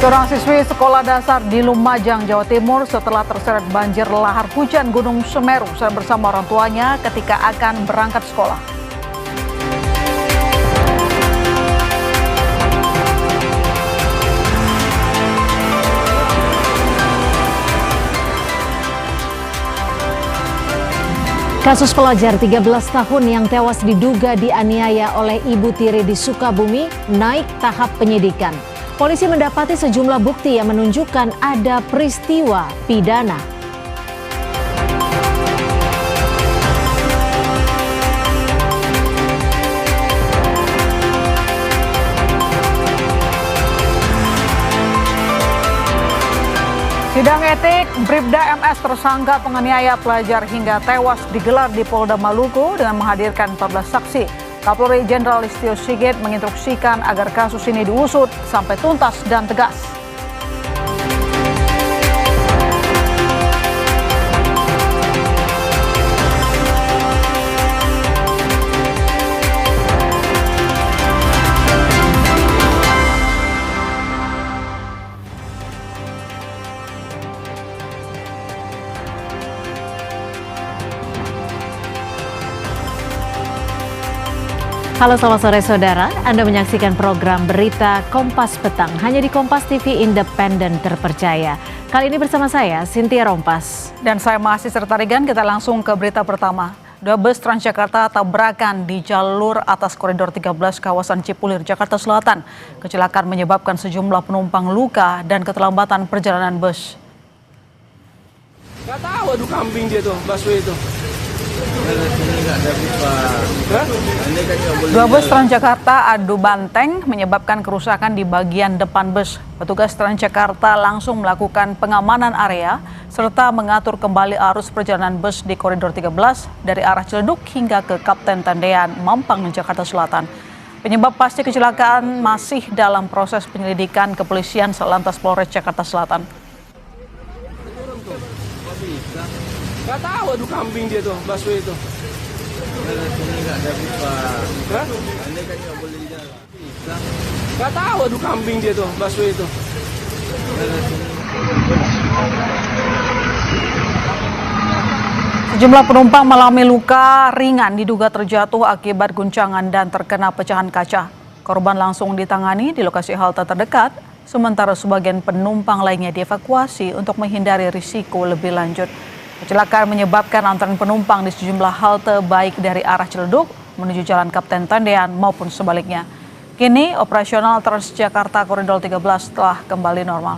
Seorang siswi sekolah dasar di Lumajang, Jawa Timur setelah terseret banjir lahar hujan Gunung Semeru saat bersama orang tuanya ketika akan berangkat sekolah. Kasus pelajar 13 tahun yang tewas diduga dianiaya oleh ibu tiri di Sukabumi naik tahap penyidikan. Polisi mendapati sejumlah bukti yang menunjukkan ada peristiwa pidana. Sidang etik Bribda MS tersangka penganiaya pelajar hingga tewas digelar di Polda Maluku dengan menghadirkan 14 saksi. Kapolri Jenderal Listio Sigit menginstruksikan agar kasus ini diusut sampai tuntas dan tegas. Halo, selamat sore saudara. Anda menyaksikan program Berita Kompas Petang hanya di Kompas TV Independen Terpercaya. Kali ini bersama saya, Cynthia Rompas. Dan saya masih serta Regan, kita langsung ke berita pertama. Dua bus Transjakarta tabrakan di jalur atas koridor 13 kawasan Cipulir, Jakarta Selatan. Kecelakaan menyebabkan sejumlah penumpang luka dan keterlambatan perjalanan bus. Gak tahu, aduh kambing dia tuh, busway itu. Dua bus Transjakarta adu banteng menyebabkan kerusakan di bagian depan bus. Petugas Transjakarta langsung melakukan pengamanan area serta mengatur kembali arus perjalanan bus di koridor 13 dari arah Ciledug hingga ke Kapten Tendean, Mampang, Jakarta Selatan. Penyebab pasti kecelakaan masih dalam proses penyelidikan kepolisian Satlantas Polres Jakarta Selatan. Gak tahu, aduh kambing dia tuh, busway itu. Gak tahu, aduh kambing dia tuh, busway itu. Sejumlah penumpang mengalami luka ringan diduga terjatuh akibat guncangan dan terkena pecahan kaca. Korban langsung ditangani di lokasi halte terdekat, sementara sebagian penumpang lainnya dievakuasi untuk menghindari risiko lebih lanjut. Kecelakaan menyebabkan antrean penumpang di sejumlah halte baik dari arah Ciledug menuju Jalan Kapten Tendean maupun sebaliknya. Kini operasional Transjakarta Koridor 13 telah kembali normal.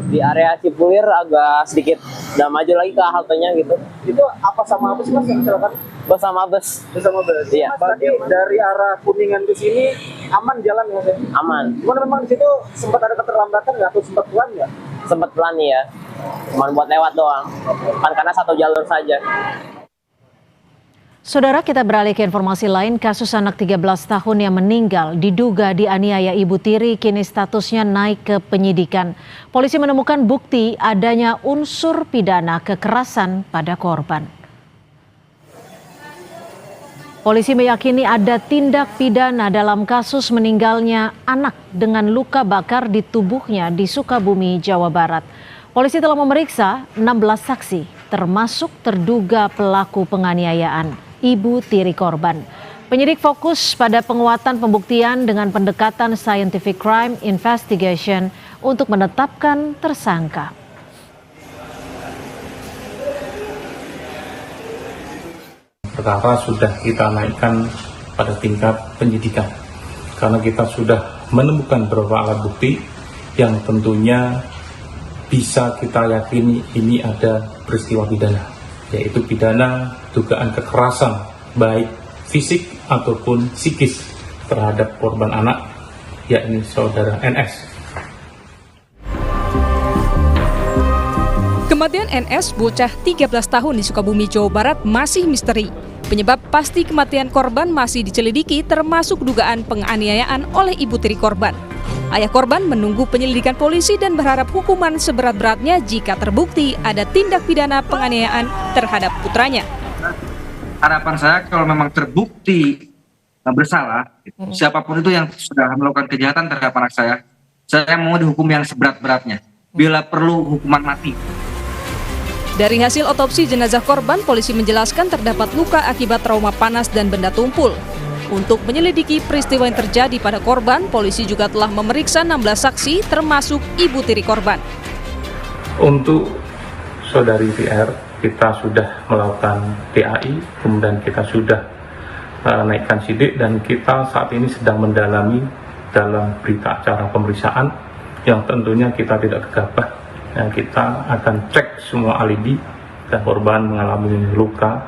Di area Cipulir agak sedikit udah maju lagi ke haltenya gitu. Itu apa sama apa sih mas yang kecelakaan? Bus sama bus. Bersama bus? Iya. Mas, tadi dari arah Kuningan ke sini aman jalan ya? Aman. Cuman memang di situ sempat ada keterlambatan nggak atau sempat pelan nggak? Sempat pelan nih ya. Cuman buat lewat doang. Kan karena satu jalur saja. Saudara, kita beralih ke informasi lain. Kasus anak 13 tahun yang meninggal diduga dianiaya ibu tiri kini statusnya naik ke penyidikan. Polisi menemukan bukti adanya unsur pidana kekerasan pada korban. Polisi meyakini ada tindak pidana dalam kasus meninggalnya anak dengan luka bakar di tubuhnya di Sukabumi, Jawa Barat. Polisi telah memeriksa 16 saksi, termasuk terduga pelaku penganiayaan ibu tiri korban. Penyidik fokus pada penguatan pembuktian dengan pendekatan scientific crime investigation untuk menetapkan tersangka. Perkara sudah kita naikkan pada tingkat penyidikan karena kita sudah menemukan beberapa alat bukti yang tentunya bisa kita yakini ini ada peristiwa pidana, yaitu pidana dugaan kekerasan baik fisik ataupun psikis terhadap korban anak, yakni saudara NS. Kematian NS, bocah 13 tahun di Sukabumi, Jawa Barat masih misteri. Penyebab pasti kematian korban masih diselidiki, termasuk dugaan penganiayaan oleh ibu tiri korban. Ayah korban menunggu penyelidikan polisi dan berharap hukuman seberat-beratnya jika terbukti ada tindak pidana penganiayaan terhadap putranya. harapan saya kalau memang terbukti bersalah, siapapun itu yang sudah melakukan kejahatan terhadap anak saya mau dihukum yang seberat-beratnya, bila perlu hukuman mati. Dari hasil otopsi jenazah korban, polisi menjelaskan terdapat luka akibat trauma panas dan benda tumpul. Untuk menyelidiki peristiwa yang terjadi pada korban, polisi juga telah memeriksa 16 saksi termasuk ibu tiri korban. Untuk saudari VR, kita sudah melakukan TAI, kemudian kita sudah naikkan sidik, dan kita saat ini sedang mendalami dalam berita acara pemeriksaan yang tentunya kita tidak gegabah. Kita akan cek semua alibi, dan korban mengalami luka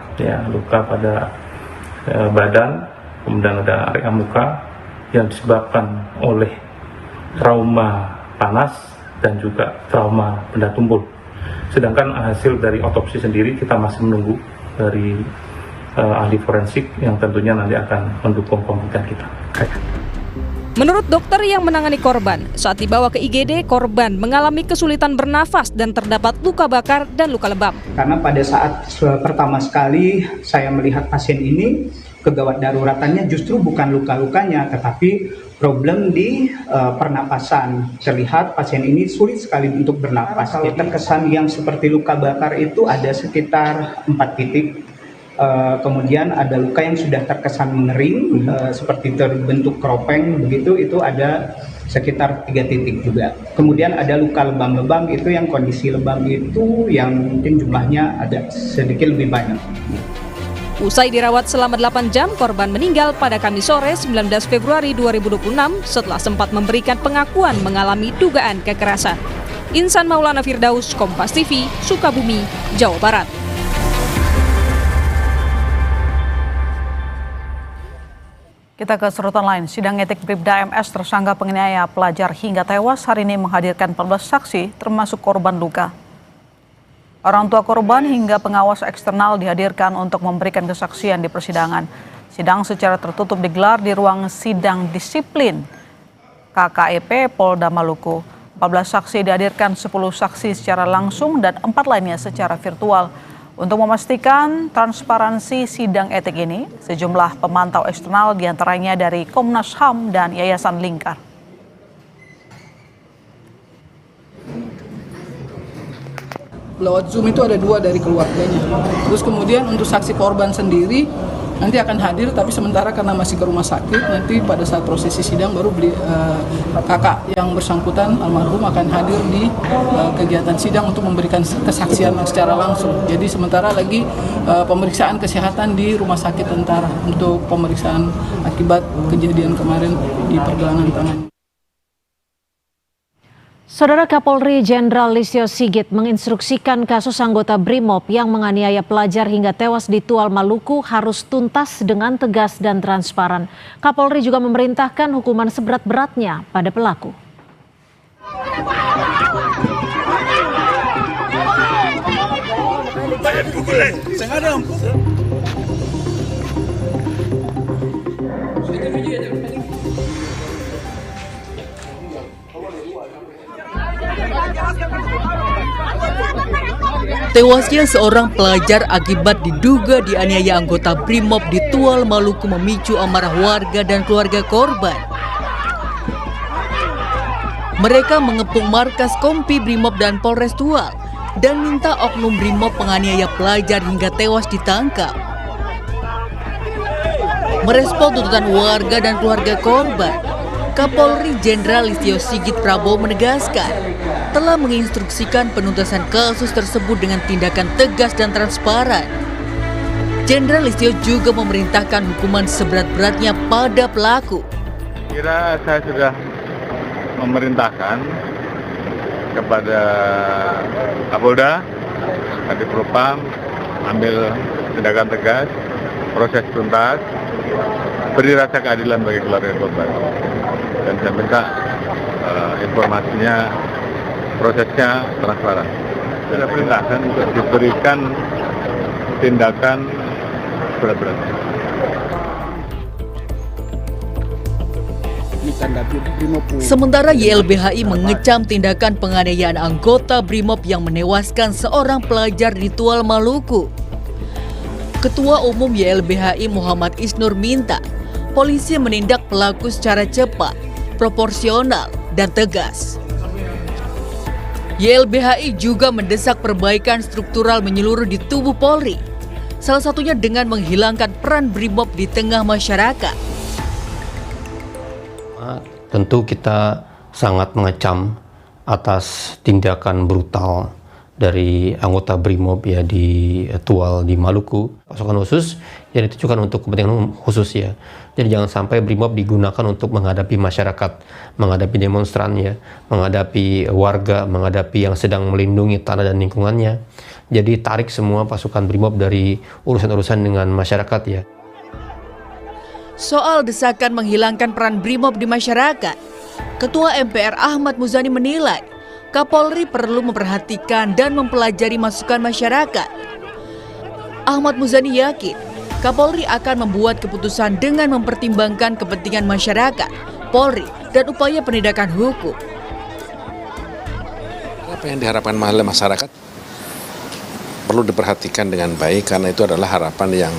pada badan, kemudian ada area muka yang disebabkan oleh trauma panas dan juga trauma benda tumpul. Sedangkan hasil dari otopsi sendiri kita masih menunggu dari ahli forensik yang tentunya nanti akan mendukung pembuktian kita. Menurut dokter yang menangani korban, saat dibawa ke IGD, korban mengalami kesulitan bernafas dan terdapat luka bakar dan luka lebam. Karena pada saat pertama sekali saya melihat pasien ini, kegawat daruratannya justru bukan luka-lukanya, tetapi problem di pernapasan. Terlihat pasien ini sulit sekali untuk bernapas. Terkesan yang seperti luka bakar itu ada sekitar 4 titik. Kemudian ada luka yang sudah terkesan mengering, seperti terbentuk keropeng begitu, itu ada sekitar 3 titik juga. Kemudian ada luka lebam-lebam, itu yang kondisi lebam itu yang mungkin jumlahnya ada sedikit lebih banyak. Usai dirawat selama 8 jam, korban meninggal pada Kamis sore 19 Februari 2026 setelah sempat memberikan pengakuan mengalami dugaan kekerasan. Insan Maulana Firdaus, Kompas TV, Sukabumi, Jawa Barat. Kita ke sorotan lain, sidang etik Bribda MS tersangka penganiaya pelajar hingga tewas hari ini menghadirkan 14 saksi termasuk korban luka. Orang tua korban hingga pengawas eksternal dihadirkan untuk memberikan kesaksian di persidangan. Sidang secara tertutup digelar di ruang sidang disiplin KKEP Polda Maluku. 14 saksi dihadirkan, 10 saksi secara langsung dan 4 lainnya secara virtual. Untuk memastikan transparansi sidang etik ini, sejumlah pemantau eksternal diantaranya dari Komnas HAM dan Yayasan Lingkar. Lewat Zoom itu ada 2 dari keluarganya. Terus kemudian untuk saksi korban sendiri nanti akan hadir, tapi sementara karena masih ke rumah sakit, nanti pada saat prosesi sidang baru kakak yang bersangkutan almarhum akan hadir di kegiatan sidang untuk memberikan kesaksian secara langsung. Jadi sementara lagi pemeriksaan kesehatan di rumah sakit tentara untuk pemeriksaan akibat kejadian kemarin di pergelangan tangan. Saudara Kapolri Jenderal Listio Sigit menginstruksikan kasus anggota BRIMOB yang menganiaya pelajar hingga tewas di Tual Maluku harus tuntas dengan tegas dan transparan. Kapolri juga memerintahkan hukuman seberat-beratnya pada pelaku. Tewasnya seorang pelajar akibat diduga dianiaya anggota BRIMOB di Tual Maluku memicu amarah warga dan keluarga korban. Mereka mengepung markas Kompi BRIMOB dan Polres Tual dan minta oknum BRIMOB penganiaya pelajar hingga tewas ditangkap. Merespon tuntutan warga dan keluarga korban, Kapolri Jenderal Listio Sigit Prabowo menegaskan telah menginstruksikan penuntasan kasus tersebut dengan tindakan tegas dan transparan. Jenderal Listio juga memerintahkan hukuman seberat-beratnya pada pelaku. Kira saya sudah memerintahkan kepada Kapolda, Kadifropam ambil tindakan tegas, proses tuntas, beri rasa keadilan bagi keluarga korban. Dan saya minta informasinya, prosesnya transparan. Saya perintahkan untuk diberikan tindakan berat-beratnya. Sementara YLBHI mengecam tindakan penganiayaan anggota BRIMOB yang menewaskan seorang pelajar di Tual Maluku. Ketua Umum YLBHI Muhammad Isnur minta polisi menindak pelaku secara cepat, proporsional, dan tegas. YLBHI juga mendesak perbaikan struktural menyeluruh di tubuh Polri, salah satunya dengan menghilangkan peran BRIMOB di tengah masyarakat. Tentu kita sangat mengecam atas tindakan brutal dari anggota BRIMOB ya di Tual di Maluku, pasukan khusus yang ditujukan untuk kepentingan khusus ya. Jadi jangan sampai BRIMOB digunakan untuk menghadapi masyarakat, menghadapi demonstran ya, menghadapi warga, menghadapi yang sedang melindungi tanah dan lingkungannya. Jadi tarik semua pasukan BRIMOB dari urusan-urusan dengan masyarakat ya. Soal desakan menghilangkan peran BRIMOB di masyarakat, Ketua MPR Ahmad Muzani menilai Kapolri perlu memperhatikan dan mempelajari masukan masyarakat. Ahmad Muzani yakin Kapolri akan membuat keputusan dengan mempertimbangkan kepentingan masyarakat, Polri, dan upaya penindakan hukum. Apa yang diharapkan oleh masyarakat perlu diperhatikan dengan baik karena itu adalah harapan yang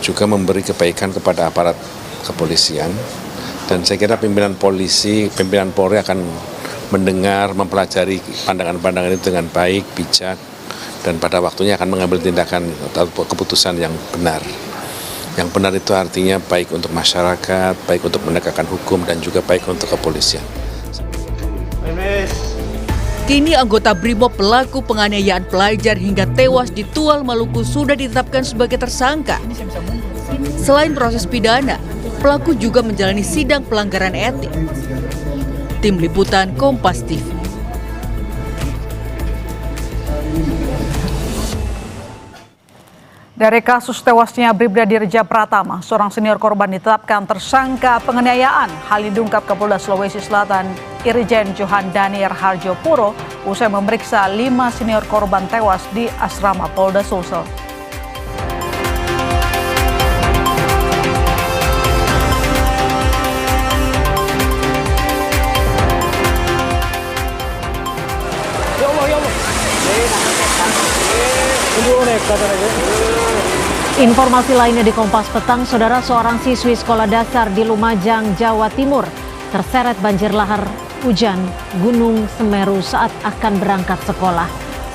juga memberi kebaikan kepada aparat kepolisian, dan saya kira pimpinan polisi, pimpinan Polri akan mendengar, mempelajari pandangan-pandangan itu dengan baik, bijak, dan pada waktunya akan mengambil tindakan atau keputusan yang benar. Yang benar itu artinya baik untuk masyarakat, baik untuk menegakkan hukum, dan juga baik untuk kepolisian. Kini anggota BRIMOB pelaku penganiayaan pelajar hingga tewas di Tual, Maluku sudah ditetapkan sebagai tersangka. Selain proses pidana, pelaku juga menjalani sidang pelanggaran etik. Tim Liputan Kompas TV. Dari kasus tewasnya Brigadir J. Pratama, seorang senior korban ditetapkan tersangka penganiayaan. Hal diungkap Kapolda Sulawesi Selatan, Irjen Johan Daniel Harjopuro, usai memeriksa 5 senior korban tewas di asrama Polda Sulsel. Informasi lainnya di Kompas Petang, saudara, seorang siswi sekolah dasar di Lumajang, Jawa Timur terseret banjir lahar hujan Gunung Semeru saat akan berangkat sekolah.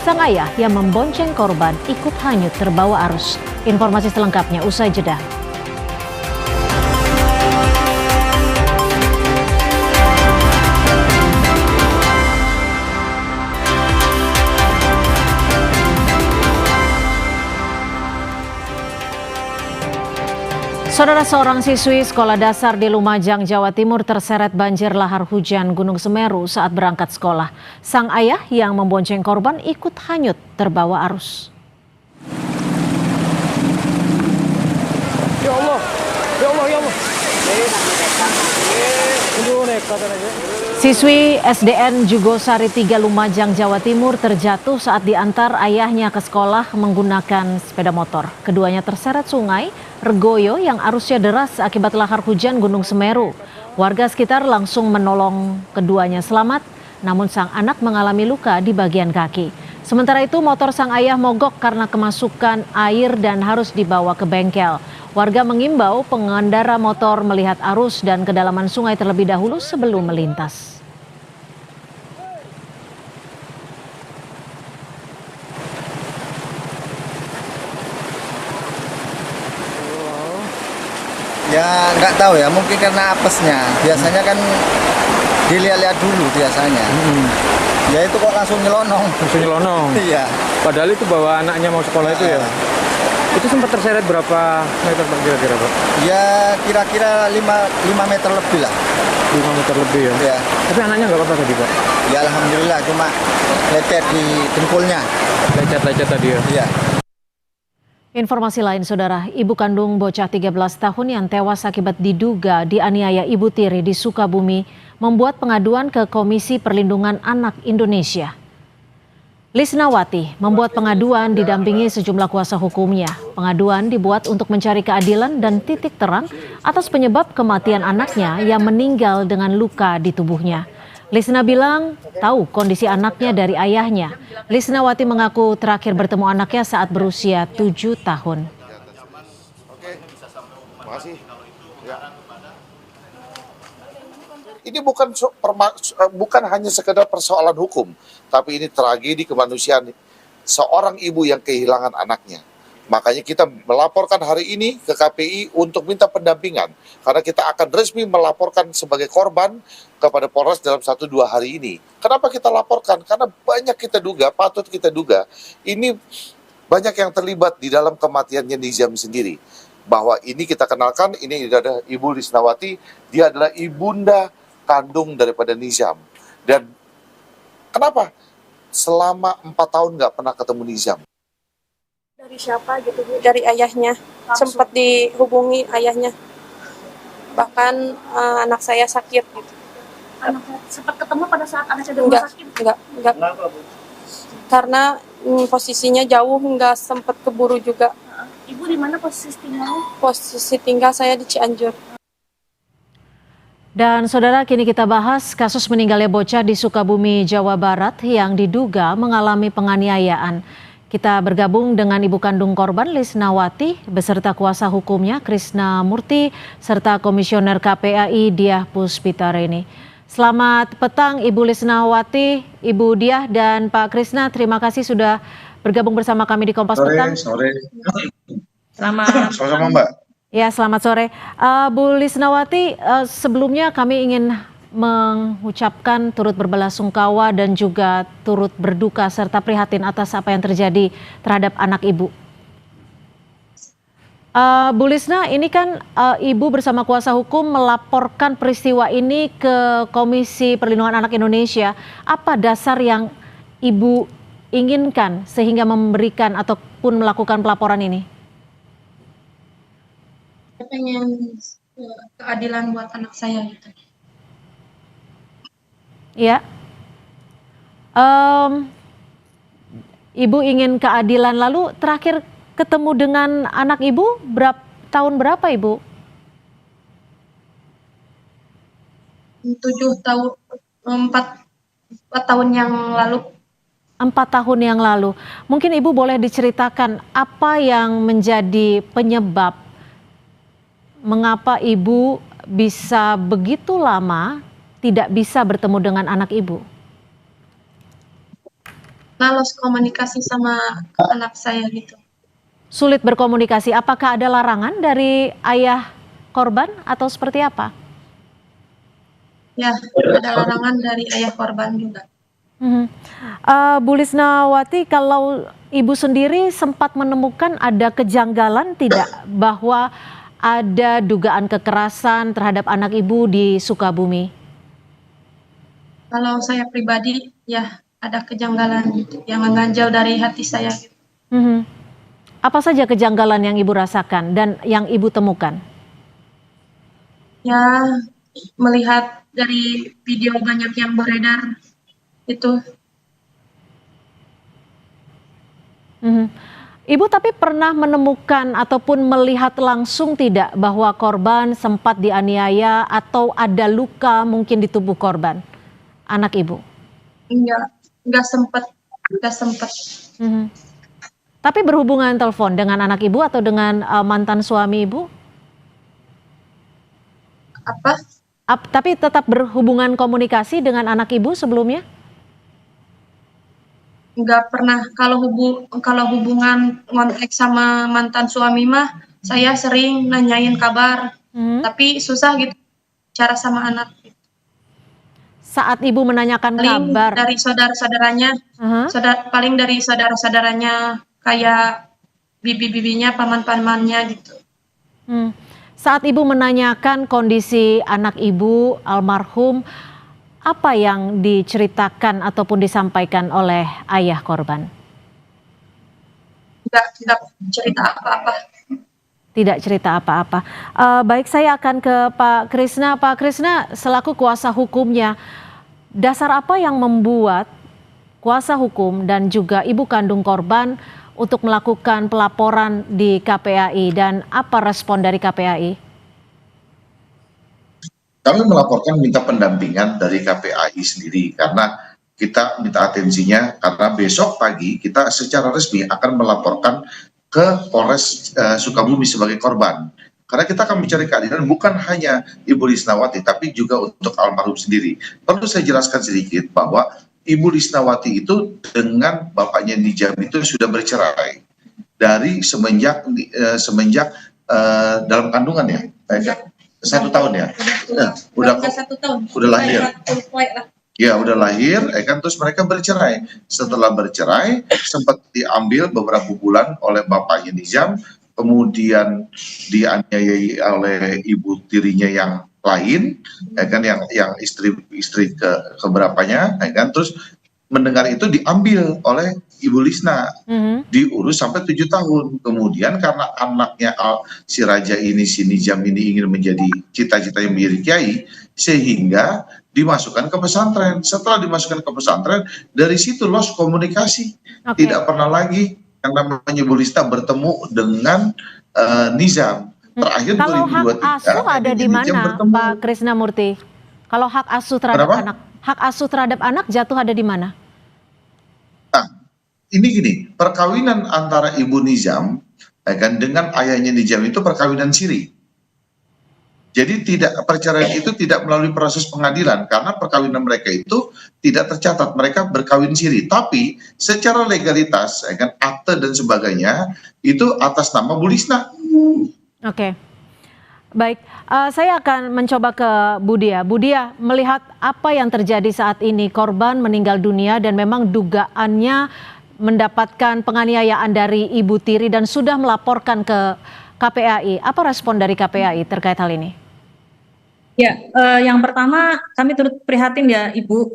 Sang ayah yang membonceng korban ikut hanyut terbawa arus. Informasi selengkapnya usai jeda. Saudara, seorang siswi sekolah dasar di Lumajang, Jawa Timur terseret banjir lahar hujan Gunung Semeru saat berangkat sekolah. Sang ayah yang membonceng korban ikut hanyut terbawa arus. Ya Allah, ya Allah, ya Allah. Siswi SDN Jugosari 3 Lumajang, Jawa Timur terjatuh saat diantar ayahnya ke sekolah menggunakan sepeda motor. Keduanya terseret sungai Regoyo yang arusnya deras akibat lahar hujan Gunung Semeru. Warga sekitar langsung menolong keduanya selamat, namun sang anak mengalami luka di bagian kaki. Sementara itu motor sang ayah mogok karena kemasukan air dan harus dibawa ke bengkel. Warga mengimbau pengendara motor melihat arus dan kedalaman sungai terlebih dahulu sebelum melintas. Ya nggak tahu ya, mungkin karena apesnya. Biasanya kan dilihat-lihat dulu biasanya. Ya itu kok langsung nyelonong. Langsung nyelonong? Iya. Padahal itu bawa anaknya mau sekolah itu ya? Itu sempat terseret berapa meter Pak kira-kira Pak? Ya kira-kira 5 meter lebih lah. 5 meter lebih ya? Iya. Tapi anaknya nggak apa-apa tadi Pak? Ya alhamdulillah, cuma lecet di dengkulnya. Lecet-lecet tadi ya? Iya. Informasi lain, saudara, ibu kandung bocah 13 tahun yang tewas akibat diduga dianiaya ibu tiri di Sukabumi membuat pengaduan ke Komisi Perlindungan Anak Indonesia. Lisnawati membuat pengaduan didampingi sejumlah kuasa hukumnya. Pengaduan dibuat untuk mencari keadilan dan titik terang atas penyebab kematian anaknya yang meninggal dengan luka di tubuhnya. Lisna bilang tahu kondisi anaknya dari ayahnya. Lisnawati mengaku terakhir bertemu anaknya saat berusia 7 tahun. Ini bukan hanya sekedar persoalan hukum, tapi ini tragedi kemanusiaan seorang ibu yang kehilangan anaknya. Makanya kita melaporkan hari ini ke KPI untuk minta pendampingan, karena kita akan resmi melaporkan sebagai korban kepada Polres dalam 1-2 hari ini. Kenapa kita laporkan? Karena banyak kita duga, patut kita duga, ini banyak yang terlibat di dalam kematiannya Nizam sendiri. Bahwa ini kita kenalkan, ini adalah Ibu Lisnawati, dia adalah ibunda kandung daripada Nizam. Dan kenapa? Selama 4 tahun nggak pernah ketemu Nizam. Dari siapa gitu Bu? Dari ayahnya. Sempat dihubungi ayahnya. Bahkan anak saya sakit gitu. Anak sempat ketemu pada saat anak saya di rumah sakit? Enggak. Kenapa Bu? Karena posisinya jauh, nggak sempat keburu juga. Ibu di mana posisi tinggalnya? Posisi tinggal saya di Cianjur. Dan saudara, kini kita bahas kasus meninggalnya bocah di Sukabumi, Jawa Barat yang diduga mengalami penganiayaan. Kita bergabung dengan ibu kandung korban Lisnawati beserta kuasa hukumnya Krishna Murti serta Komisioner KPAI Diah Puspitarini. Selamat petang Ibu Lisnawati, Ibu Diah dan Pak Krishna, terima kasih sudah bergabung bersama kami di Kompas Petang. Sore. Selamat Sama-sama Mbak. Ya, selamat sore. Bu Lisnawati, sebelumnya kami ingin mengucapkan turut berbelasungkawa dan juga turut berduka serta prihatin atas apa yang terjadi terhadap anak Ibu. Bu Lisna, ini kan Ibu bersama kuasa hukum melaporkan peristiwa ini ke Komisi Perlindungan Anak Indonesia. Apa dasar yang Ibu inginkan sehingga memberikan ataupun melakukan pelaporan ini? Saya pengen keadilan buat anak saya gitu. Ya, Ibu ingin keadilan. Lalu terakhir ketemu dengan anak Ibu tahun berapa Ibu? 4 tahun yang lalu. 4 tahun yang lalu. Mungkin Ibu boleh diceritakan apa yang menjadi penyebab mengapa Ibu bisa begitu lama tidak bisa bertemu dengan anak Ibu? Lalu komunikasi sama anak saya gitu. Sulit berkomunikasi. Apakah ada larangan dari ayah korban atau seperti apa? Ya, ada larangan dari ayah korban juga. Bu Lisnawati, kalau Ibu sendiri sempat menemukan ada kejanggalan tidak bahwa ada dugaan kekerasan terhadap anak Ibu di Sukabumi? Kalau saya pribadi, ya ada kejanggalan gitu, yang mengganjal dari hati saya. Apa saja kejanggalan yang Ibu rasakan dan yang Ibu temukan? Ya, melihat dari video banyak yang beredar itu. Ibu tapi pernah menemukan ataupun melihat langsung tidak bahwa korban sempat dianiaya atau ada luka mungkin di tubuh korban, anak Ibu? Enggak sempat. Tapi berhubungan telepon dengan anak Ibu atau dengan mantan suami Ibu? Apa? Tapi tetap berhubungan komunikasi dengan anak Ibu sebelumnya? Enggak pernah. Kalau hubungan kontak sama mantan suami mah, saya sering nanyain kabar, tapi susah gitu cara sama anak. Saat Ibu menanyakan paling kabar dari saudara-saudaranya, paling dari saudara-saudaranya kayak bibi-bibinya, paman-pamannya gitu. Saat Ibu menanyakan kondisi anak Ibu almarhum, apa yang diceritakan ataupun disampaikan oleh ayah korban? Tidak cerita apa-apa. Tidak cerita apa-apa. Baik, saya akan ke Pak Krishna. Pak Krishna, selaku kuasa hukumnya, dasar apa yang membuat kuasa hukum dan juga ibu kandung korban untuk melakukan pelaporan di KPAI dan apa respon dari KPAI? Kami melaporkan minta pendampingan dari KPAI sendiri karena kita minta atensinya karena besok pagi kita secara resmi akan melaporkan ke Polres Sukabumi sebagai korban. Karena kita akan mencari keadilan bukan hanya Ibu Lisnawati, tapi juga untuk almarhum sendiri. Perlu saya jelaskan sedikit bahwa Ibu Lisnawati itu dengan bapaknya Nijam itu sudah bercerai dari semenjak dalam kandungan ya, 1 tahun ya. Udah 1 tahun. Udah lahir. Ya udah lahir, terus mereka bercerai. Setelah bercerai, sempat diambil beberapa bulan oleh bapaknya Nizam, kemudian dianiayai oleh ibu tirinya yang lain, yang istri keberapanya, terus mendengar itu diambil oleh Ibu Lisna, diurus sampai 7 tahun. Kemudian karena anaknya si Raja ini, si Nizam ini ingin menjadi cita-citanya menjadi kiai, sehingga dimasukkan ke pesantren. Setelah dimasukkan ke pesantren, dari situ lost komunikasi. Tidak pernah lagi yang namanya Ibu Lisna bertemu dengan Nizam. Terakhir Kalau 2023. hak asuh ada di mana, Pak Krisnamurti? Kalau hak asuh terhadap anak, hak asuh terhadap anak jatuh ada di mana? Nah, ini gini, perkawinan antara Ibu Nizam dengan ayahnya Nizam itu perkawinan siri. Jadi perceraian itu tidak melalui proses pengadilan karena perkawinan mereka itu tidak tercatat, mereka berkawin siri. Tapi secara legalitas, akte dan sebagainya itu atas nama Bu Lisna. Oke, baik. Saya akan mencoba ke Budia. Budia, melihat apa yang terjadi saat ini, korban meninggal dunia dan memang dugaannya mendapatkan penganiayaan dari ibu tiri dan sudah melaporkan ke KPAI. Apa respon dari KPAI terkait hal ini? Ya, yang pertama kami turut prihatin ya Ibu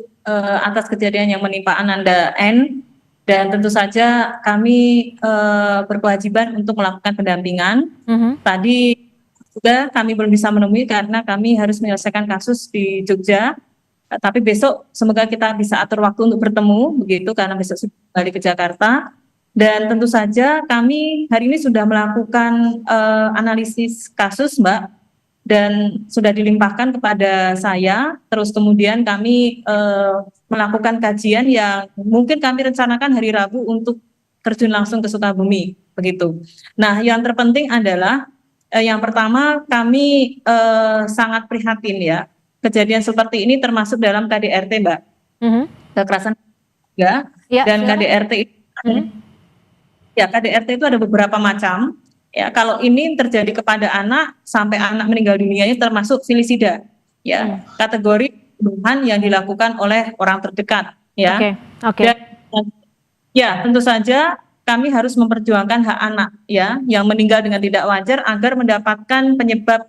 atas kejadian yang menimpa Ananda N, dan tentu saja kami berkewajiban untuk melakukan pendampingan. Tadi juga kami belum bisa menemui karena kami harus menyelesaikan kasus di Jogja, tapi besok semoga kita bisa atur waktu untuk bertemu begitu karena besok sudah kembali ke Jakarta. Dan tentu saja kami hari ini sudah melakukan analisis kasus, Mbak, dan sudah dilimpahkan kepada saya. Terus kemudian kami melakukan kajian yang mungkin kami rencanakan hari Rabu untuk terjun langsung ke Sukabumi begitu. Nah, yang terpenting adalah yang pertama kami sangat prihatin ya, kejadian seperti ini termasuk dalam KDRT, Mbak. Kekerasan keluarga dan KDRT itu, ya KDRT itu ada beberapa macam. Ya, kalau ini terjadi kepada anak sampai anak meninggal dunianya termasuk filisida, ya, kategori pembunuhan yang dilakukan oleh orang terdekat, ya. Dan ya tentu saja kami harus memperjuangkan hak anak, ya, yang meninggal dengan tidak wajar agar mendapatkan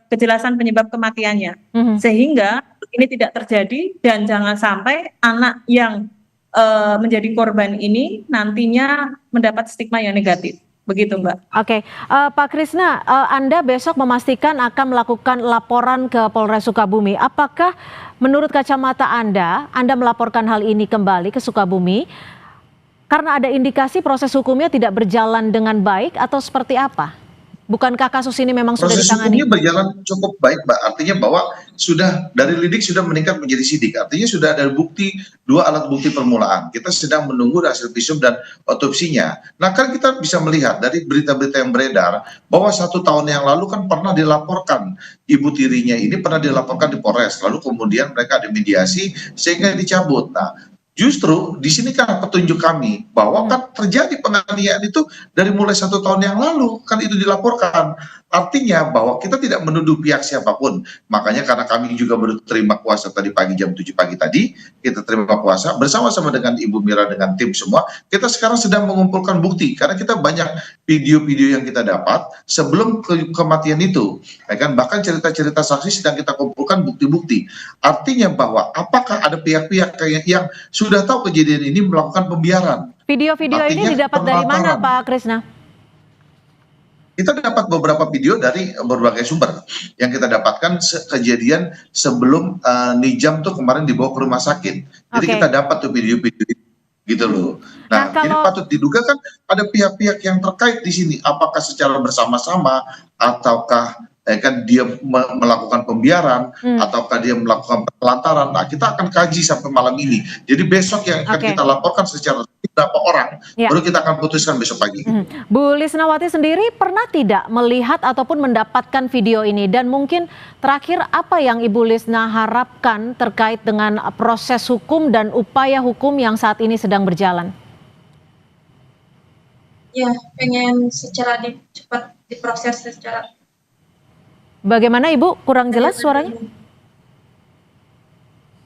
kejelasan penyebab kematiannya, sehingga ini tidak terjadi dan jangan sampai anak yang menjadi korban ini nantinya mendapat stigma yang negatif. Begitu, Mbak. Oke, Pak Krisna, Anda besok memastikan akan melakukan laporan ke Polres Sukabumi. Apakah menurut kacamata Anda melaporkan hal ini kembali ke Sukabumi karena ada indikasi proses hukumnya tidak berjalan dengan baik atau seperti apa? Bukankah kasus ini memang sudah ditangani? Proses hukumnya berjalan cukup baik, Mbak. Artinya bahwa sudah dari lidik sudah meningkat menjadi sidik. Artinya sudah ada bukti, 2 alat bukti permulaan. Kita sedang menunggu hasil visum dan otopsinya. Nah, kan kita bisa melihat dari berita-berita yang beredar bahwa 1 tahun yang lalu kan pernah dilaporkan ibu tirinya ini pernah dilaporkan di Polres. Lalu kemudian mereka ada mediasi sehingga dicabut. Nah, justru di sini kan petunjuk kami bahwa kan terjadi penganiayaan itu dari mulai 1 tahun yang lalu kan itu dilaporkan. Artinya bahwa kita tidak menuduh pihak siapapun. Makanya karena kami juga baru terima kuasa tadi pagi jam 7 pagi tadi, kita terima kuasa bersama-sama dengan Ibu Mira dengan tim semua. Kita sekarang sedang mengumpulkan bukti karena kita banyak video-video yang kita dapat sebelum kematian itu. Bahkan cerita-cerita saksi sedang kita kumpulkan bukti-bukti. Artinya bahwa apakah ada pihak-pihak yang sudah tahu kejadian ini melakukan pembiaran. Video-video ini didapat dari mana, Pak Krisna? Kita dapat beberapa video dari berbagai sumber yang kita dapatkan kejadian sebelum Nijam tuh kemarin dibawa ke rumah sakit. Jadi kita dapat tuh video-video gitu loh. Nah, jadi patut diduga kan ada pihak-pihak yang terkait di sini. Apakah secara bersama-sama ataukah kan dia melakukan pembiaran ataukah dia melakukan penelantaran. Nah, kita akan kaji sampai malam ini. Jadi besok yang akan kita laporkan secara berapa orang, baru kita akan putuskan besok pagi. Bu Lisnawati sendiri pernah tidak melihat ataupun mendapatkan video ini? Dan mungkin terakhir, apa yang Ibu Lisna harapkan terkait dengan proses hukum dan upaya hukum yang saat ini sedang berjalan? Ya, pengen secara cepat diproses secara. Bagaimana Ibu? Kurang jelas suaranya?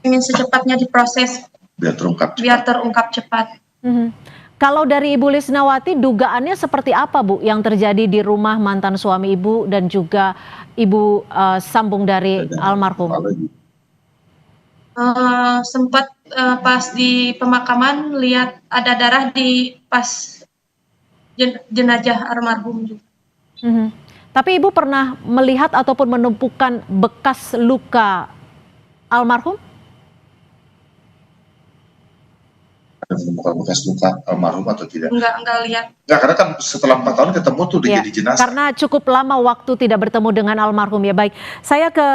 Pengen secepatnya diproses. Biar terungkap cepat. Kalau dari Ibu Lisnawati, dugaannya seperti apa Bu yang terjadi di rumah mantan suami Ibu dan juga Ibu sambung dari almarhum? Sempat pas di pemakaman lihat ada darah di pas jenazah almarhum juga. Tapi Ibu pernah melihat ataupun menumpukan bekas luka almarhum? Menemukan bekas luka almarhum atau tidak? Enggak lihat. Enggak, karena kan setelah 4 tahun ketemu tuh dia jadi jenazah. Karena cukup lama waktu tidak bertemu dengan almarhum ya. Baik, saya ke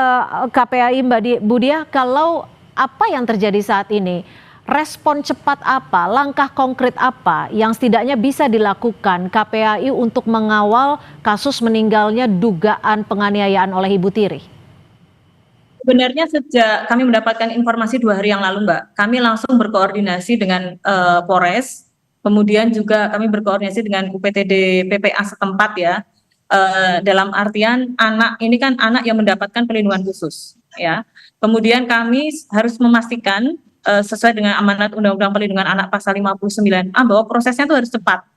KPAI Mbak Budia, kalau apa yang terjadi saat ini, respon cepat apa, langkah konkret apa yang setidaknya bisa dilakukan KPAI untuk mengawal kasus meninggalnya dugaan penganiayaan oleh Ibu Tiri? Sebenarnya sejak kami mendapatkan informasi 2 hari yang lalu, Mbak, kami langsung berkoordinasi dengan Polres, kemudian juga kami berkoordinasi dengan UPTD PPA setempat ya, dalam artian anak ini kan anak yang mendapatkan perlindungan khusus, ya. Kemudian kami harus memastikan sesuai dengan amanat Undang-Undang Perlindungan Anak Pasal 59A bahwa prosesnya itu harus cepat.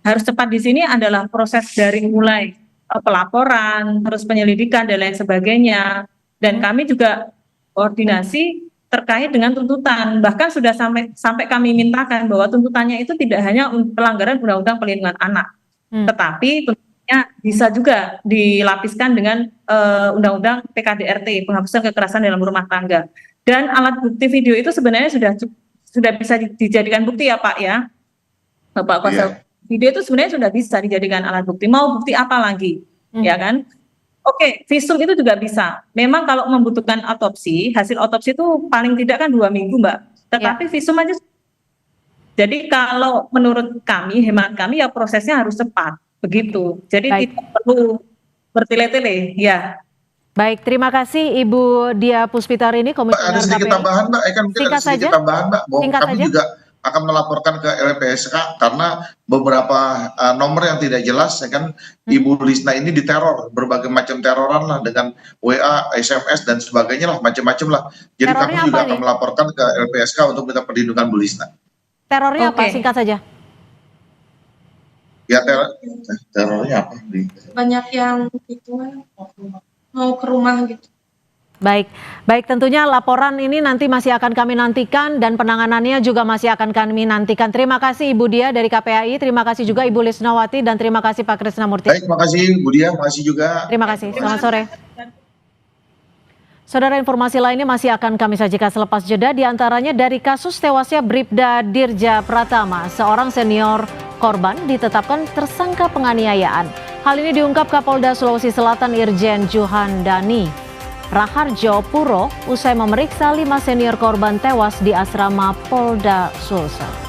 Harus cepat di sini adalah proses dari mulai pelaporan, terus penyelidikan dan lain sebagainya. Dan kami juga koordinasi terkait dengan tuntutan, bahkan sudah sampai kami mintakan bahwa tuntutannya itu tidak hanya pelanggaran Undang-Undang Perlindungan Anak, tetapi tentunya bisa juga dilapiskan dengan Undang-Undang PKDRT, penghapusan kekerasan dalam rumah tangga. Dan alat bukti video itu sebenarnya sudah bisa dijadikan bukti ya Pak ya, Bapak Kuasa. Video itu sebenarnya sudah bisa dijadikan alat bukti. Mau bukti apa lagi, ya kan? Oke, visum itu juga bisa. Memang kalau membutuhkan otopsi, hasil otopsi itu paling tidak kan 2 minggu, Mbak. Tetapi visum aja. Jadi kalau menurut kami, hemat kami ya prosesnya harus cepat, begitu. Jadi tidak perlu bertele-tele, ya. Baik, terima kasih Ibu Dia Puspitarini, Komisioner KPI. Ada sedikit tambahan, Mbak. Ada sedikit tambahan, Mbak. Bahwa kami juga akan melaporkan ke LPSK karena beberapa nomor yang tidak jelas, ya kan, Ibu Lisna ini diteror, berbagai macam teroran lah dengan WA, SMS dan sebagainya lah, macam-macam lah. Jadi terornya kami juga akan melaporkan ke LPSK untuk minta perlindungan Bu Lisna. Terornya apa? Singkat saja. Ya terornya apa? Banyak yang itu mau ke rumah gitu. Baik, tentunya laporan ini nanti masih akan kami nantikan dan penanganannya juga masih akan kami nantikan. Terima kasih Ibu Dia dari KPAI, terima kasih juga Ibu Lisnawati dan terima kasih Pak Krisnamurti. Baik, terima kasih Bu Dia, terima kasih juga. Terima kasih, selamat sore. Saudara, informasi lainnya masih akan kami sajikan selepas jeda, diantaranya dari kasus tewasnya Bribda Dirja Pratama, seorang senior korban ditetapkan tersangka penganiayaan. Hal ini diungkap Kapolda Sulawesi Selatan Irjen Juhandani Raharjo Puro usai memeriksa 5 senior korban tewas di asrama Polda Sulsel.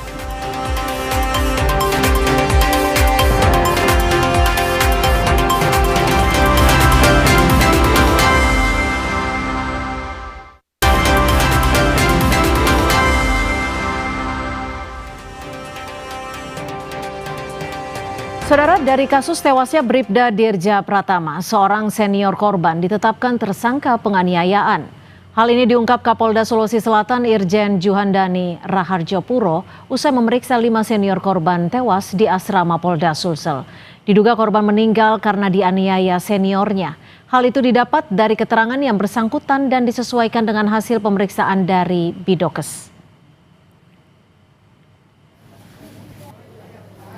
Saudara, dari kasus tewasnya Bribda Dirja Pratama, seorang senior korban ditetapkan tersangka penganiayaan. Hal ini diungkap Kapolda Sulawesi Selatan Irjen Juhandani Raharjo Puro usai memeriksa 5 senior korban tewas di asrama Polda Sulsel. Diduga korban meninggal karena dianiaya seniornya. Hal itu didapat dari keterangan yang bersangkutan dan disesuaikan dengan hasil pemeriksaan dari Bidokes.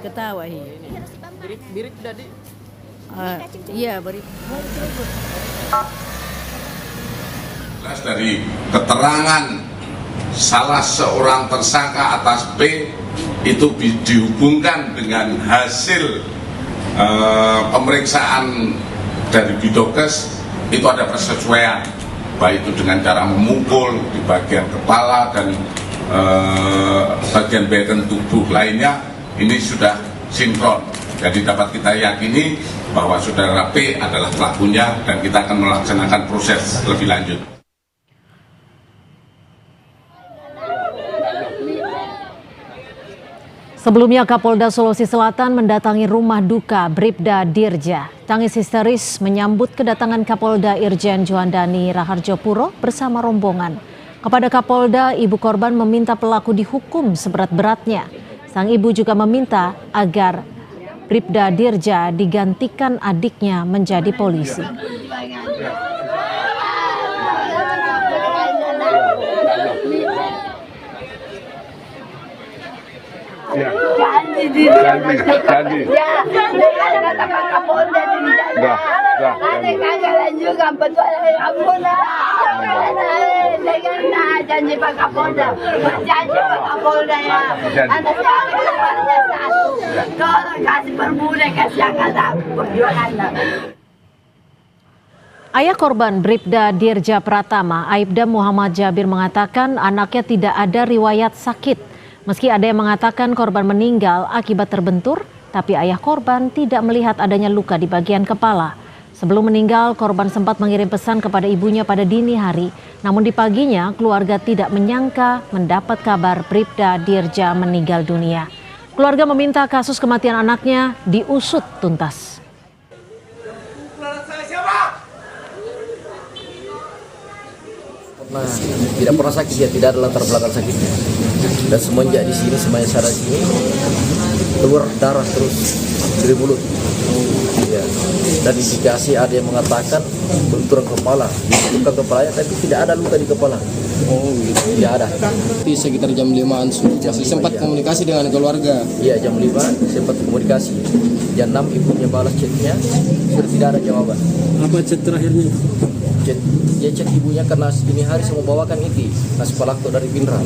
Ketawa ini. Birik tadi. Iya, birik. Dari keterangan salah seorang tersangka atas P itu dihubungkan dengan hasil pemeriksaan dari Bidokes itu ada persesuaian, baik itu dengan cara memukul di bagian kepala dan bagian bagian tubuh lainnya, ini sudah sinkron. Jadi dapat kita yakini bahwa saudara P adalah pelakunya dan kita akan melaksanakan proses lebih lanjut. Sebelumnya Kapolda Sulawesi Selatan mendatangi rumah duka Bribda Dirja. Tangis histeris menyambut kedatangan Kapolda Irjen Juandani Raharjopuro bersama rombongan. Kepada Kapolda, ibu korban meminta pelaku dihukum seberat-beratnya. Sang ibu juga meminta agar Bribda Dirja digantikan adiknya menjadi polisi. Janji. Janji Pak Kapolda, berjanji Pak Kapolda ya. Anak saya keluarnya satu. Tolong kasih permudah, kasih angkatan perjuangan. Ayah korban Bribda Dirja Pratama, Aibda Muhammad Jabir mengatakan anaknya tidak ada riwayat sakit. Meski ada yang mengatakan korban meninggal akibat terbentur, tapi ayah korban tidak melihat adanya luka di bagian kepala. Sebelum meninggal, korban sempat mengirim pesan kepada ibunya pada dini hari. Namun di paginya, keluarga tidak menyangka mendapat kabar Bribda Dirja meninggal dunia. Keluarga meminta kasus kematian anaknya diusut tuntas. Nah, tidak pernah sakit, dia tidak ada latar belakang sakitnya. Dan semenjak di sini, semuanya sadar sini, keluar darah terus dari mulut. Ya. Dan indikasi ada yang mengatakan benturan kepala, luka kepalanya, tapi tidak ada luka di kepala. Oh, gitu. Tidak ada. Di sekitar jam 5-an masih sempat komunikasi dengan keluarga. Iya, jam 5 sempat komunikasi. Jam 6 ibunya balas chatnya, sudah tidak ada jawaban. Apa chat terakhirnya? Dia chat ibunya karena segini hari saya mau bawakan itu nasi palakto dari Pindrang.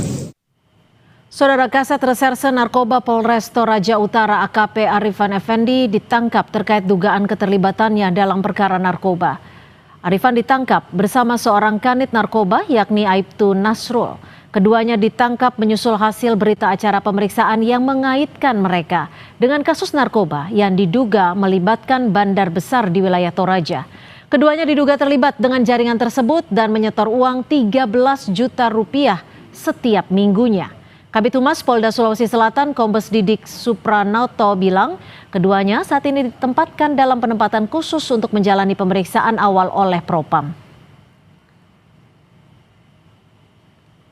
Saudara Kasat Reserse Narkoba Polres Toraja Utara AKP Arifan Effendi ditangkap terkait dugaan keterlibatannya dalam perkara narkoba. Arifan ditangkap bersama seorang kanit narkoba yakni Aibtu Nasrul. Keduanya ditangkap menyusul hasil berita acara pemeriksaan yang mengaitkan mereka dengan kasus narkoba yang diduga melibatkan bandar besar di wilayah Toraja. Keduanya diduga terlibat dengan jaringan tersebut dan menyetor uang 13 juta rupiah setiap minggunya. Kabid Humas Polda Sulawesi Selatan Kombes Didik Supranoto bilang keduanya saat ini ditempatkan dalam penempatan khusus untuk menjalani pemeriksaan awal oleh Propam.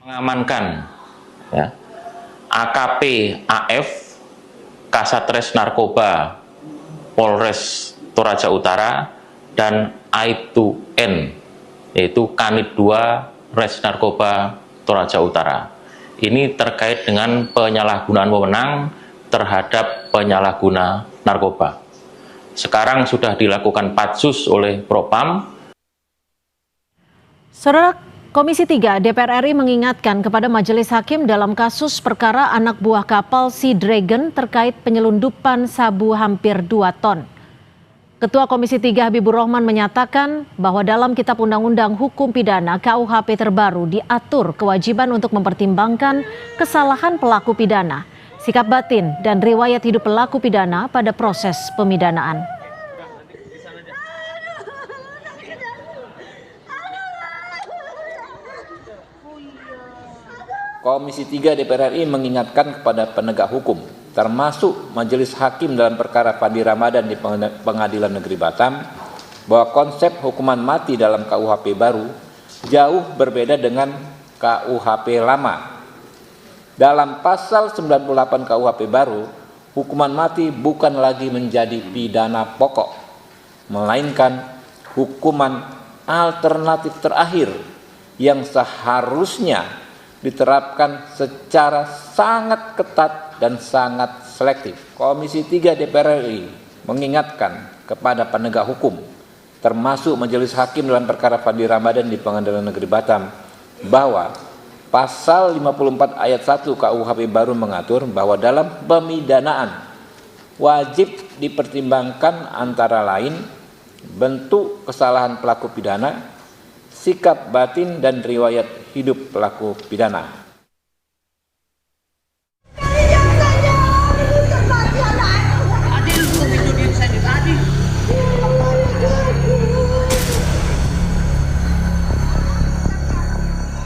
Mengamankan ya, AKP AF Kasatres Narkoba Polres Toraja Utara dan Aibtu N yaitu Kanit 2 Res Narkoba Toraja Utara. Ini terkait dengan penyalahgunaan wewenang terhadap penyalahguna narkoba. Sekarang sudah dilakukan patsus oleh Propam. Saudara, Komisi 3 DPR RI mengingatkan kepada Majelis Hakim dalam kasus perkara anak buah kapal Sea Dragon terkait penyelundupan sabu hampir 2 ton. Ketua Komisi 3 Habibur Rahman menyatakan bahwa dalam Kitab Undang-Undang Hukum Pidana KUHP terbaru diatur kewajiban untuk mempertimbangkan kesalahan pelaku pidana, sikap batin, dan riwayat hidup pelaku pidana pada proses pemidanaan. Komisi 3 DPR RI mengingatkan kepada penegak hukum, termasuk Majelis Hakim dalam perkara Fandi Ramadan di Pengadilan Negeri Batam, bahwa konsep hukuman mati dalam KUHP baru jauh berbeda dengan KUHP lama. Dalam pasal 98 KUHP baru, hukuman mati bukan lagi menjadi pidana pokok, melainkan hukuman alternatif terakhir yang seharusnya diterapkan secara sangat ketat dan sangat selektif. Komisi 3 DPR RI mengingatkan kepada penegak hukum, termasuk Majelis Hakim dalam perkara Fandi Ramadan di Pengadilan Negeri Batam, bahwa pasal 54 ayat 1 KUHP baru mengatur bahwa dalam pemidanaan wajib dipertimbangkan antara lain bentuk kesalahan pelaku pidana, sikap batin dan riwayat hidup pelaku pidana.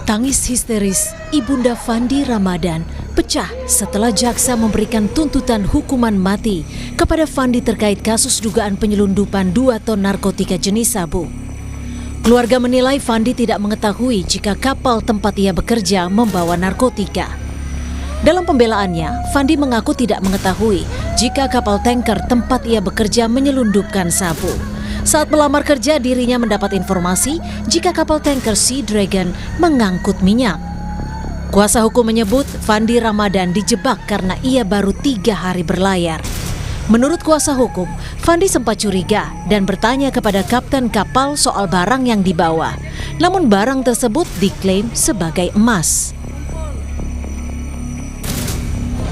Tangis histeris Ibunda Fandi Ramadan pecah setelah jaksa memberikan tuntutan hukuman mati kepada Fandi terkait kasus dugaan penyelundupan 2 ton narkotika jenis sabu. Keluarga menilai Fandi tidak mengetahui jika kapal tempat ia bekerja membawa narkotika. Dalam pembelaannya, Fandi mengaku tidak mengetahui jika kapal tanker tempat ia bekerja menyelundupkan sabu. Saat melamar kerja, dirinya mendapat informasi jika kapal tanker Sea Dragon mengangkut minyak. Kuasa hukum menyebut Fandi Ramadan dijebak karena ia baru 3 hari berlayar. Menurut kuasa hukum, Fandi sempat curiga dan bertanya kepada kapten kapal soal barang yang dibawa. Namun barang tersebut diklaim sebagai emas.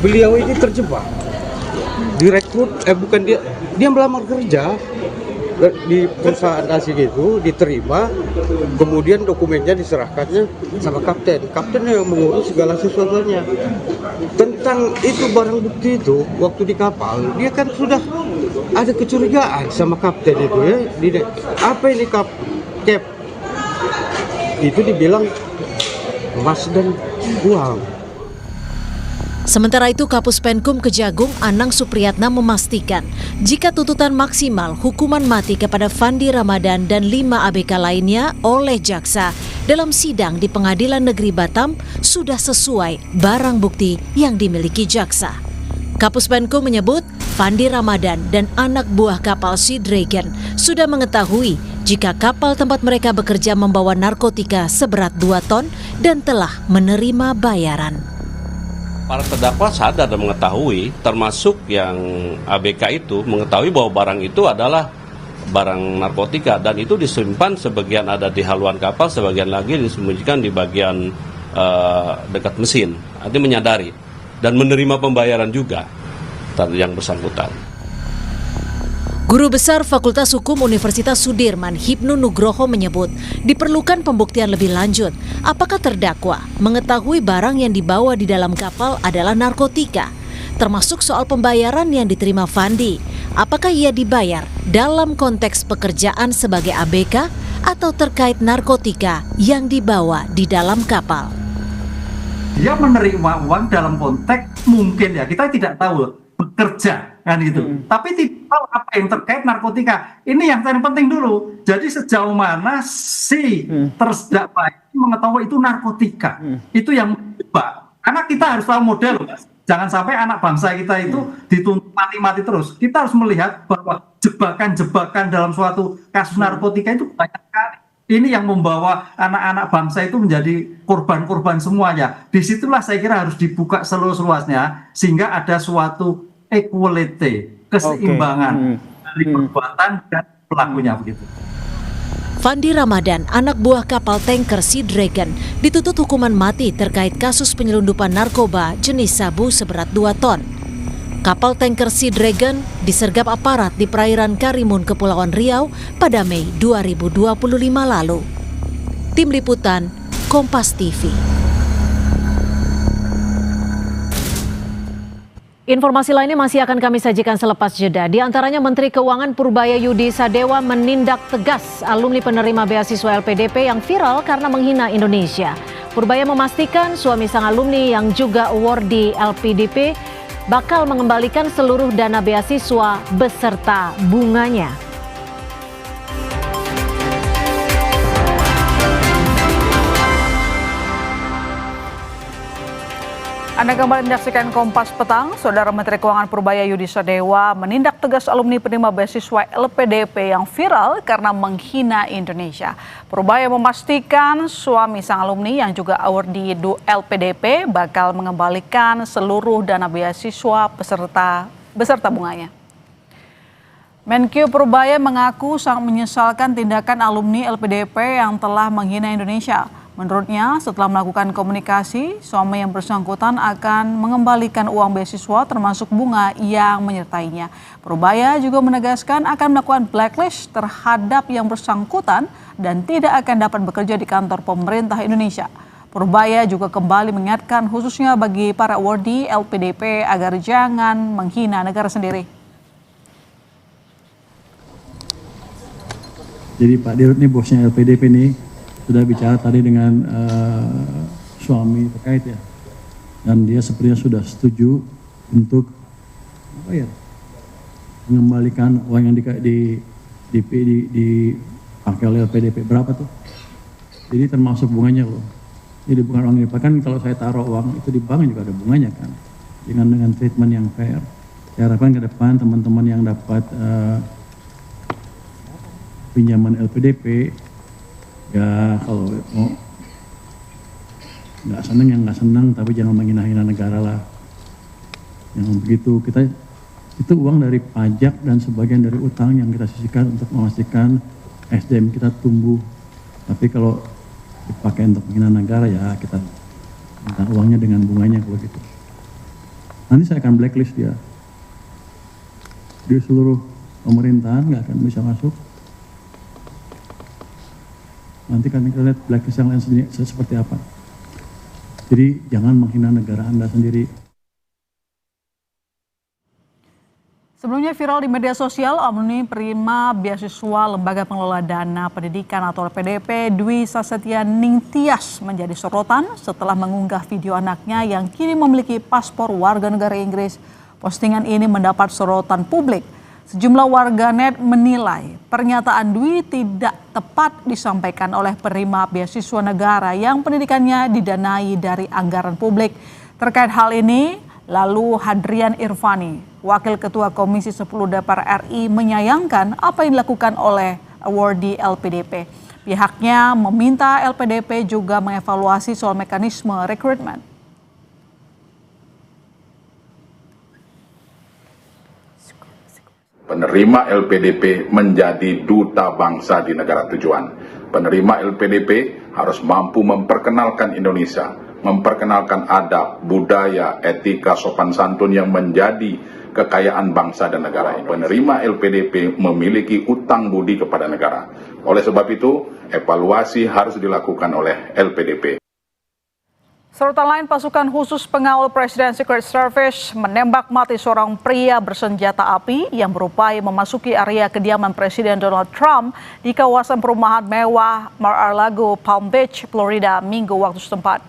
Beliau ini terjebak, direkrut, bukan dia melamar kerja di perusahaan asing itu, diterima, kemudian dokumennya diserahkannya sama kapten yang mengurus segala sesuatunya. Tentang itu barang bukti itu, waktu di kapal, dia kan sudah ada kecurigaan sama kapten itu ya. Apa ini cap? Itu dibilang emas dan uang. Sementara itu, Kapus Penkum Kejagung Anang Supriyatna memastikan jika tuntutan maksimal hukuman mati kepada Fandi Ramadan dan 5 ABK lainnya oleh jaksa dalam sidang di Pengadilan Negeri Batam sudah sesuai barang bukti yang dimiliki jaksa. Kapus Penkum menyebut Fandi Ramadan dan anak buah kapal Sea Dragon sudah mengetahui jika kapal tempat mereka bekerja membawa narkotika seberat 2 ton dan telah menerima bayaran. Para terdakwa sadar dan mengetahui, termasuk yang ABK itu mengetahui bahwa barang itu adalah barang narkotika dan itu disimpan, sebagian ada di haluan kapal, sebagian lagi disembunyikan di bagian dekat mesin. Artinya menyadari dan menerima pembayaran juga yang bersangkutan. Guru Besar Fakultas Hukum Universitas Sudirman, Hipnu Nugroho menyebut diperlukan pembuktian lebih lanjut. Apakah terdakwa mengetahui barang yang dibawa di dalam kapal adalah narkotika? Termasuk soal pembayaran yang diterima Fandi. Apakah ia dibayar dalam konteks pekerjaan sebagai ABK atau terkait narkotika yang dibawa di dalam kapal? Dia menerima uang dalam konteks mungkin ya, kita tidak tahu, bekerja kan gitu. Tapi tidak tahu apa yang terkait narkotika. Ini yang paling penting dulu. Jadi sejauh mana si terdakwa mengetahui itu narkotika. Itu yang menjebak. Karena kita harus tahu model, Mas. Jangan sampai anak bangsa kita itu dituntut mati-mati terus. Kita harus melihat bahwa jebakan-jebakan dalam suatu kasus narkotika itu banyak sekali. Ini yang membawa anak-anak bangsa itu menjadi korban-korban semuanya. Disitulah saya kira harus dibuka seluas-luasnya sehingga ada suatu equality, keseimbangan dari perbuatan dan pelakunya begitu. Fandi Ramadan, anak buah kapal tanker Sea Dragon, dituntut hukuman mati terkait kasus penyelundupan narkoba jenis sabu seberat 2 ton. Kapal tanker Sea Dragon disergap aparat di perairan Karimun, Kepulauan Riau pada Mei 2025 lalu. Tim Liputan, Kompas TV. Informasi lainnya masih akan kami sajikan selepas jeda. Di antaranya Menteri Keuangan Purbaya Yudi Sadewa menindak tegas alumni penerima beasiswa LPDP yang viral karena menghina Indonesia. Purbaya memastikan suami sang alumni yang juga awardee LPDP bakal mengembalikan seluruh dana beasiswa beserta bunganya. Anda kembali menyaksikan Kompas Petang. Saudara Menteri Keuangan Purbaya Yudi Sadewa menindak tegas alumni penerima beasiswa LPDP yang viral karena menghina Indonesia. Purbaya memastikan suami sang alumni yang juga awardee LPDP bakal mengembalikan seluruh dana beasiswa beserta bunganya. Menkyu Purbaya mengaku sangat menyesalkan tindakan alumni LPDP yang telah menghina Indonesia. Menurutnya, setelah melakukan komunikasi, suami yang bersangkutan akan mengembalikan uang beasiswa termasuk bunga yang menyertainya. Purbaya juga menegaskan akan melakukan blacklist terhadap yang bersangkutan dan tidak akan dapat bekerja di kantor pemerintah Indonesia. Purbaya juga kembali mengingatkan khususnya bagi para awardee LPDP agar jangan menghina negara sendiri. Jadi Pak Dirut ini bosnya LPDP nih sudah bicara tadi dengan suami terkait ya, dan dia sepertinya sudah setuju untuk mengembalikan uang yang dipakai oleh LPDP. Berapa tuh? Jadi termasuk bunganya loh. Jadi bukan uang kan kalau saya taruh uang itu di bank juga ada bunganya kan, dengan treatment yang fair. Saya harapkan ke depan teman-teman yang dapat pinjaman LPDP ya kalau mau nggak seneng ya nggak seneng, tapi jangan menghina-hina negara lah. Yang begitu kita itu uang dari pajak dan sebagian dari utang yang kita sisihkan untuk memastikan SDM kita tumbuh. Tapi kalau dipakai untuk menghina negara ya kita minta uangnya dengan bunganya kalau gitu. Nanti saya akan blacklist dia di seluruh pemerintahan, nggak akan bisa masuk. Nanti kan kita lihat blacklist yang lain seperti apa. Jadi jangan menghina negara Anda sendiri. Sebelumnya viral di media sosial, alumni Prima Beasiswa Lembaga Pengelola Dana Pendidikan atau LPDP Dwi Sasetia Ningtyas menjadi sorotan setelah mengunggah video anaknya yang kini memiliki paspor warga negara Inggris. Postingan ini mendapat sorotan publik. Sejumlah warganet menilai pernyataan Dwi tidak tepat disampaikan oleh penerima beasiswa negara yang pendidikannya didanai dari anggaran publik. Terkait hal ini, lalu Hadrian Irvani, Wakil Ketua Komisi 10 DPR RI menyayangkan apa yang dilakukan oleh awardee LPDP. Pihaknya meminta LPDP juga mengevaluasi soal mekanisme rekrutmen. Penerima LPDP menjadi duta bangsa di negara tujuan. Penerima LPDP harus mampu memperkenalkan Indonesia, memperkenalkan adab, budaya, etika, sopan santun yang menjadi kekayaan bangsa dan negara ini. Penerima LPDP memiliki utang budi kepada negara. Oleh sebab itu, evaluasi harus dilakukan oleh LPDP. Sorotan lain, pasukan khusus pengawal Presiden Secret Service menembak mati seorang pria bersenjata api yang berupaya memasuki area kediaman Presiden Donald Trump di kawasan perumahan mewah Mar-a-Lago, Palm Beach, Florida, Minggu waktu setempat.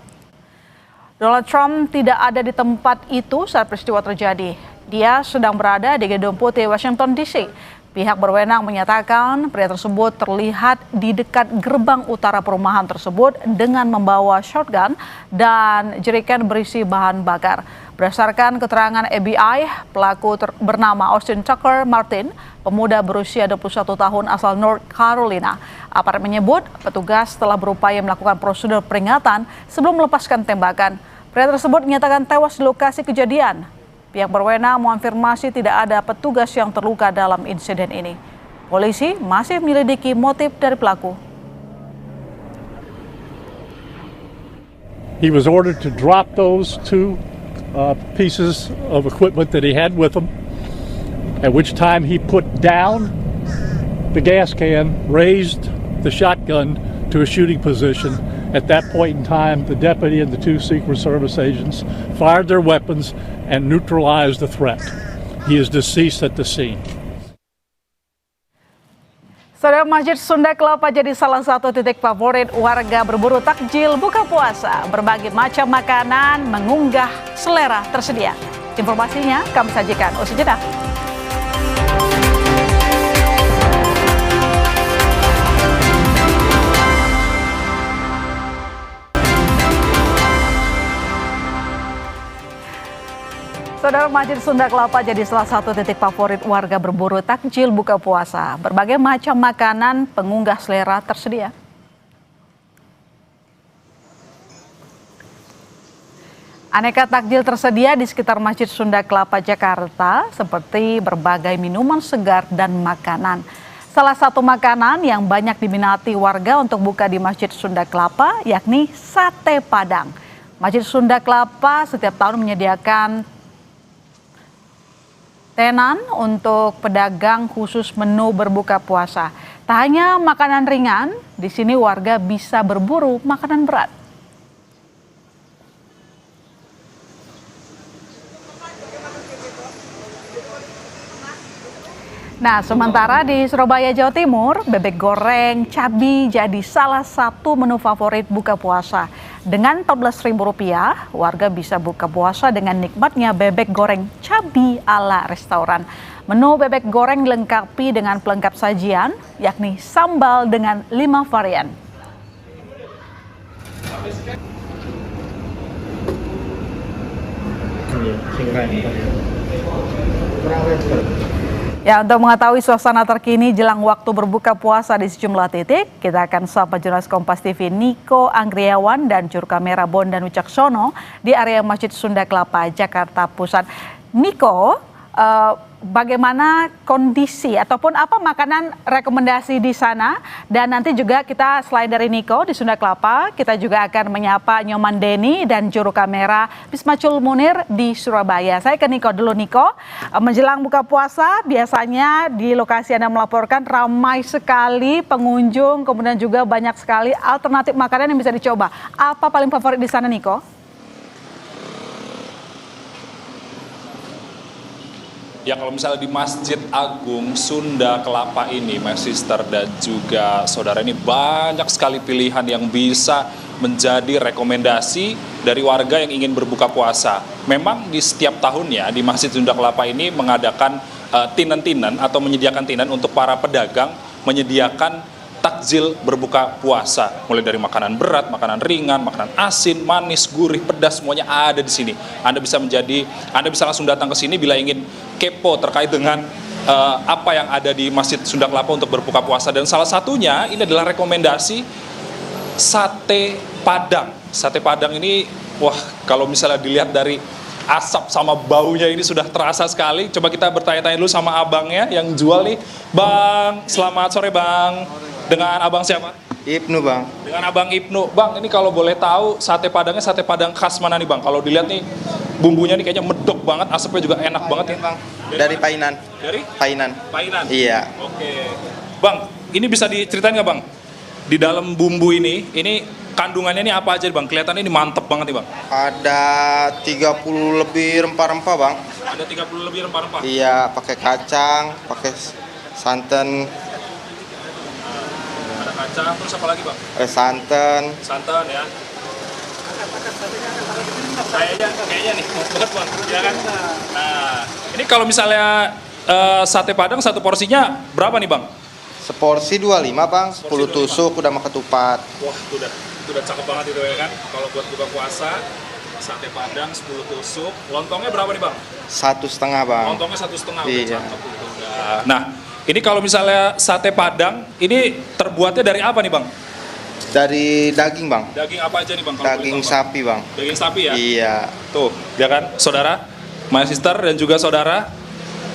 Donald Trump tidak ada di tempat itu saat peristiwa terjadi. Dia sedang berada di Gedung Putih, Washington, D.C. Pihak berwenang menyatakan pria tersebut terlihat di dekat gerbang utara perumahan tersebut dengan membawa shotgun dan jerigen berisi bahan bakar. Berdasarkan keterangan FBI, pelaku bernama Austin Tucker Martin, pemuda berusia 21 tahun asal North Carolina. Aparat menyebut petugas telah berupaya melakukan prosedur peringatan sebelum melepaskan tembakan. Pria tersebut dinyatakan tewas di lokasi kejadian. Pihak berwenang mengonfirmasi tidak ada petugas yang terluka dalam insiden ini. Polisi masih menyelidiki motif dari pelaku. He was ordered to drop those two pieces of equipment that he had with him, at which time he put down the gas can, raised the shotgun to a shooting position. At that point in time, the deputy and the two Secret Service agents fired their weapons and neutralized the threat. He is deceased at the scene. Saudara, Masjid Sunda Kelapa jadi salah satu titik favorit warga berburu takjil buka puasa. Berbagai macam makanan mengunggah selera tersedia. Informasinya kami sajikan usai jeda. Saudara, Masjid Sunda Kelapa jadi salah satu titik favorit warga berburu takjil buka puasa. Berbagai macam makanan pengunggah selera tersedia. Aneka takjil tersedia di sekitar Masjid Sunda Kelapa, Jakarta, seperti berbagai minuman segar dan makanan. Salah satu makanan yang banyak diminati warga untuk buka di Masjid Sunda Kelapa yakni sate Padang. Masjid Sunda Kelapa setiap tahun menyediakan tenan untuk pedagang khusus menu berbuka puasa. Tak hanya makanan ringan, di sini warga bisa berburu makanan berat. Nah, sementara di Surabaya, Jawa Timur, bebek goreng cabai jadi salah satu menu favorit buka puasa. Dengan Rp14.000, warga bisa buka puasa dengan nikmatnya bebek goreng cabai ala restoran. Menu bebek goreng dilengkapi dengan pelengkap sajian, yakni sambal dengan 5 varian. Ya, untuk mengetahui suasana terkini jelang waktu berbuka puasa di sejumlah titik, kita akan sapa jurnalis Kompas TV Niko Anggriawan dan juru kamera Bondan Wicaksono di area Masjid Sunda Kelapa, Jakarta Pusat. Niko, bagaimana kondisi ataupun apa makanan rekomendasi di sana? Dan nanti juga kita selain dari Niko di Sunda Kelapa, kita juga akan menyapa Nyoman Denny dan juru kamera Bismacul Munir di Surabaya. Saya ke Niko dulu. Niko, menjelang buka puasa biasanya di lokasi Anda melaporkan ramai sekali pengunjung, kemudian juga banyak sekali alternatif makanan yang bisa dicoba. Apa paling favorit di sana, Niko? Ya, kalau misalnya di Masjid Agung Sunda Kelapa ini, my sister dan juga saudara, ini banyak sekali pilihan yang bisa menjadi rekomendasi dari warga yang ingin berbuka puasa. Memang di setiap tahunnya di Masjid Sunda Kelapa ini mengadakan tinan-tinan atau menyediakan tinan untuk para pedagang, menyediakan takjil berbuka puasa, mulai dari makanan berat, makanan ringan, makanan asin, manis, gurih, pedas, semuanya ada di sini. Anda bisa langsung datang ke sini bila ingin kepo terkait dengan apa yang ada di Masjid Sunda Kelapa untuk berbuka puasa. Dan salah satunya ini adalah rekomendasi sate Padang. Sate Padang ini, wah, kalau misalnya dilihat dari asap sama baunya ini sudah terasa sekali. Coba kita bertanya-tanya dulu sama abangnya yang jual nih. Bang, selamat sore Bang. Dengan abang siapa? Ibnu, Bang. Dengan abang Ibnu. Bang, ini kalau boleh tahu sate Padangnya sate Padang khas mana nih Bang? Kalau dilihat nih bumbunya nih kayaknya medok banget, asapnya juga enak banget ya Bang. Dari Painan. Dari? Painan. Painan? Iya. Oke. Bang, ini bisa diceritain nggak Bang? Di dalam bumbu ini kandungannya ini apa aja Bang? Kelihatannya ini mantep banget nih Bang. Ada 30 lebih rempah-rempah Bang. Ada 30 lebih rempah-rempah? Iya, pakai kacang, pakai santan. Ada kacang, terus apa lagi Bang? Santan. Santan ya. Kayaknya nih, mas banget Bang, ya kan? Nah, ini kalau misalnya sate Padang satu porsinya berapa nih Bang? Seporsi 25 Bang, 10 tusuk udah sama ketupat. Wah, itu udah cakep banget itu ya kan? Kalau buat buka puasa, sate Padang 10 tusuk. Lontongnya berapa nih Bang? 1,5 Bang. Lontongnya 1,5, iya. Udah cakep itu udah. Nah, ini kalau misalnya sate Padang, ini terbuatnya dari apa nih Bang? Dari daging Bang. Daging apa aja nih Bang? Daging sapi Bang. Daging sapi ya? Iya. Tuh, ya kan, saudara, my sister dan juga saudara,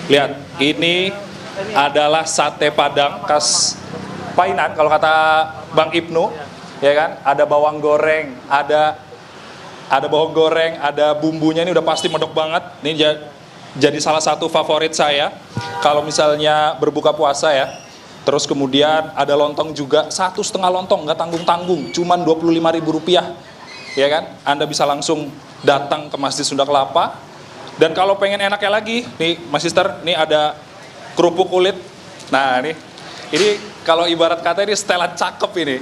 lihat, ini adalah sate Padang khas Painan kalau kata Bang Ibnu, ya kan? Ada bawang goreng, ada bawang goreng, ada bumbunya ini udah pasti medok banget. Ini jadi salah satu favorit saya kalau misalnya berbuka puasa ya. Terus kemudian ada lontong juga, 1,5 lontong, nggak tanggung-tanggung, cuman Rp25.000, ya kan? Anda bisa langsung datang ke Masjid Sunda Kelapa. Dan kalau pengen enaknya lagi, nih Mas Sister, nih ada kerupuk kulit. Nah ini kalau ibarat kata ini setelan cakep ini.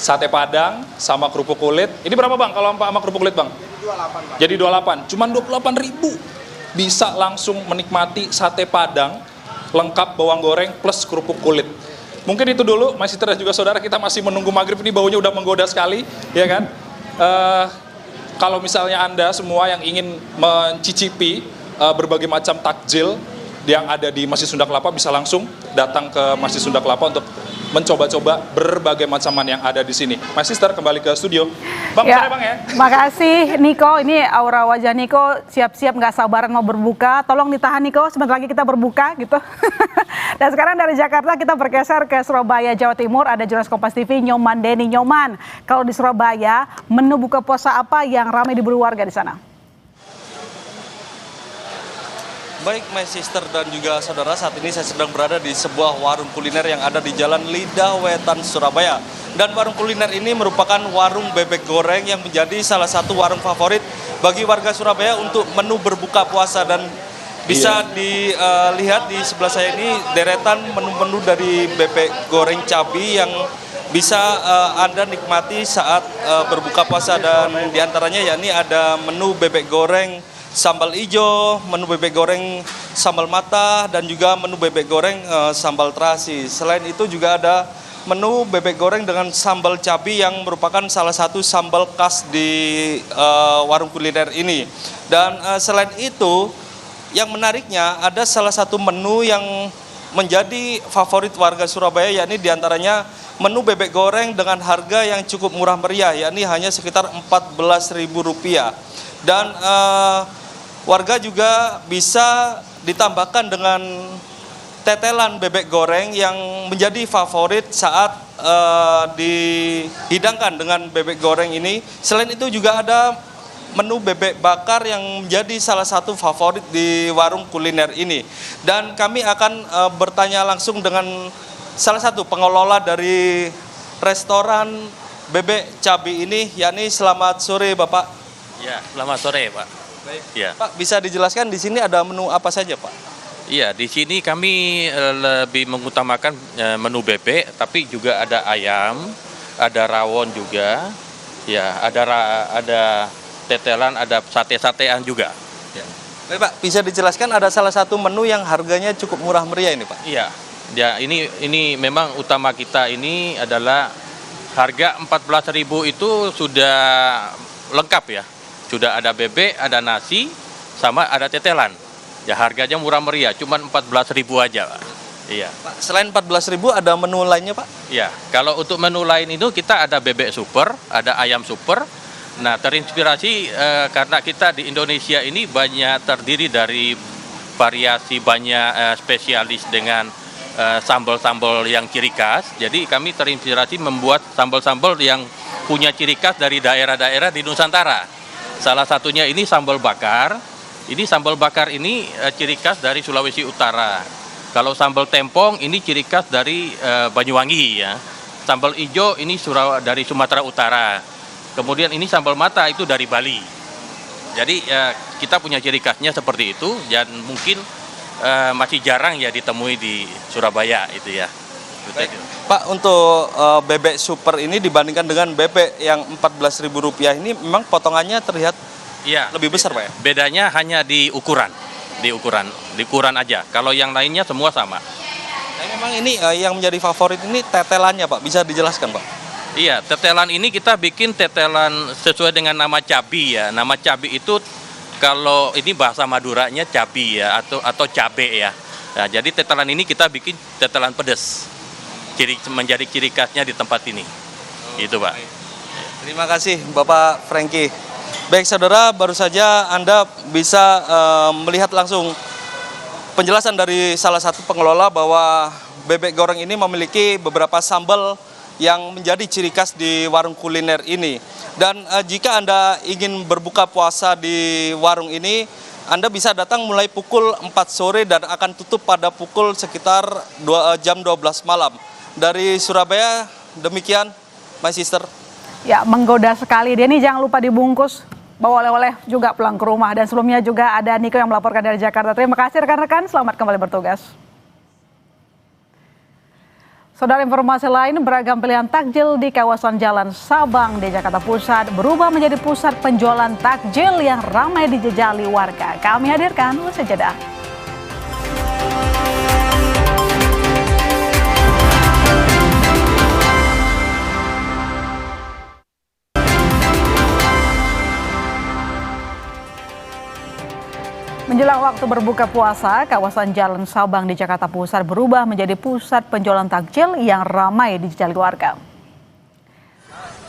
Sate Padang sama kerupuk kulit. Ini berapa Bang kalau sama kerupuk kulit Bang? Jadi 28, cuman Rp28.000. Bisa langsung menikmati sate Padang lengkap bawang goreng plus kerupuk kulit. Mungkin itu dulu Mas Sister dan juga saudara, kita masih menunggu maghrib, ini baunya udah menggoda sekali, ya kan? Kalau misalnya Anda semua yang ingin mencicipi berbagai macam takjil yang ada di Masjid Sunda Kelapa bisa langsung datang ke Masjid Sunda Kelapa untuk mencoba-coba berbagai macaman yang ada di sini. My sister, kembali ke studio. Bang, Ya, bentar ya Bang ya. makasih Niko. Ini aura wajah Niko siap-siap nggak sabaran mau berbuka. Tolong ditahan Niko, sebentar lagi kita berbuka gitu. Dan sekarang dari Jakarta kita bergeser ke Surabaya, Jawa Timur. Ada jurnalis Kompas TV Nyoman Denny. Nyoman, kalau di Surabaya menu buka puasa apa yang ramai diburu warga di sana? Baik, my sister dan juga saudara, saat ini saya sedang berada di sebuah warung kuliner yang ada di Jalan Lidah Wetan, Surabaya. Dan warung kuliner ini merupakan warung bebek goreng yang menjadi salah satu warung favorit bagi warga Surabaya untuk menu berbuka puasa. Dan bisa dilihat di sebelah saya ini deretan menu-menu dari bebek goreng cabai yang bisa Anda nikmati saat berbuka puasa. Dan diantaranya yakni ada menu bebek goreng sambal ijo, menu bebek goreng sambal mata, dan juga menu bebek goreng sambal terasi. Selain itu juga ada menu bebek goreng dengan sambal cabai yang merupakan salah satu sambal khas di warung kuliner ini. Dan selain itu, yang menariknya ada salah satu menu yang menjadi favorit warga Surabaya, yakni diantaranya menu bebek goreng dengan harga yang cukup murah meriah, yakni hanya sekitar Rp14.000. Dan warga juga bisa ditambahkan dengan tetelan bebek goreng yang menjadi favorit saat dihidangkan dengan bebek goreng ini. Selain itu juga ada menu bebek bakar yang menjadi salah satu favorit di warung kuliner ini. Dan kami akan bertanya langsung dengan salah satu pengelola dari restoran bebek cabai ini, yakni selamat sore Bapak. Ya, selamat sore Pak. Baik. Ya. Pak, bisa dijelaskan di sini ada menu apa saja Pak? Iya, di sini kami lebih mengutamakan menu bebek, tapi juga ada ayam, ada rawon juga, ya, ada tetelan, ada sate-satean juga. Ya. Baik Pak, bisa dijelaskan ada salah satu menu yang harganya cukup murah meriah ini Pak? Iya, ya ini memang utama kita ini adalah harga 14.000 itu sudah lengkap ya. Sudah ada bebek, ada nasi, sama ada tetelan. Ya harganya murah meriah, cuma 14.000 aja Pak. Iya. Pak, selain 14.000 ada menu lainnya Pak? Ya, kalau untuk menu lain itu kita ada bebek super, ada ayam super. Nah, terinspirasi karena kita di Indonesia ini banyak terdiri dari variasi banyak spesialis dengan sambal-sambal yang ciri khas. Jadi kami terinspirasi membuat sambal-sambal yang punya ciri khas dari daerah-daerah di Nusantara. Salah satunya ini sambal bakar. Ini sambal bakar ini ciri khas dari Sulawesi Utara. Kalau sambal tempong ini ciri khas dari Banyuwangi ya. Sambal ijo ini dari Sumatera Utara. Kemudian ini sambal mata itu dari Bali. Jadi kita punya ciri khasnya seperti itu dan mungkin masih jarang ya ditemui di Surabaya itu ya. Baik. Pak, untuk bebek super ini dibandingkan dengan bebek yang Rp14.000 ini memang potongannya terlihat lebih besar Pak ya? Bedanya hanya di ukuran aja. Kalau yang lainnya semua sama. Nah, memang ini yang menjadi favorit ini tetelannya Pak, bisa dijelaskan Pak? Iya, tetelan ini kita bikin tetelan sesuai dengan nama cabai ya. Nama cabai itu kalau ini bahasa Maduranya cabai ya atau cabe ya. Nah, jadi tetelan ini kita bikin tetelan pedas. Menjadi ciri khasnya di tempat ini. Gitu Pak. Terima kasih Bapak Franky. Baik saudara, baru saja Anda bisa melihat langsung penjelasan dari salah satu pengelola bahwa bebek goreng ini memiliki beberapa sambal yang menjadi ciri khas di warung kuliner ini. Dan jika Anda ingin berbuka puasa di warung ini, Anda bisa datang mulai pukul 4 sore dan akan tutup pada pukul sekitar jam 12 malam. Dari Surabaya, demikian, my sister. Ya, menggoda sekali. Denny, jangan lupa dibungkus, bawa oleh-oleh juga pulang ke rumah. Dan sebelumnya juga ada Niko yang melaporkan dari Jakarta. Terima kasih rekan-rekan, selamat kembali bertugas. Saudara, informasi lain, beragam pilihan takjil di kawasan Jalan Sabang di Jakarta Pusat berubah menjadi pusat penjualan takjil yang ramai dijejali warga. Kami hadirkan usai jeda. Menjelang waktu berbuka puasa, kawasan Jalan Sabang di Jakarta Pusat berubah menjadi pusat penjualan takjil yang ramai dijajali warga.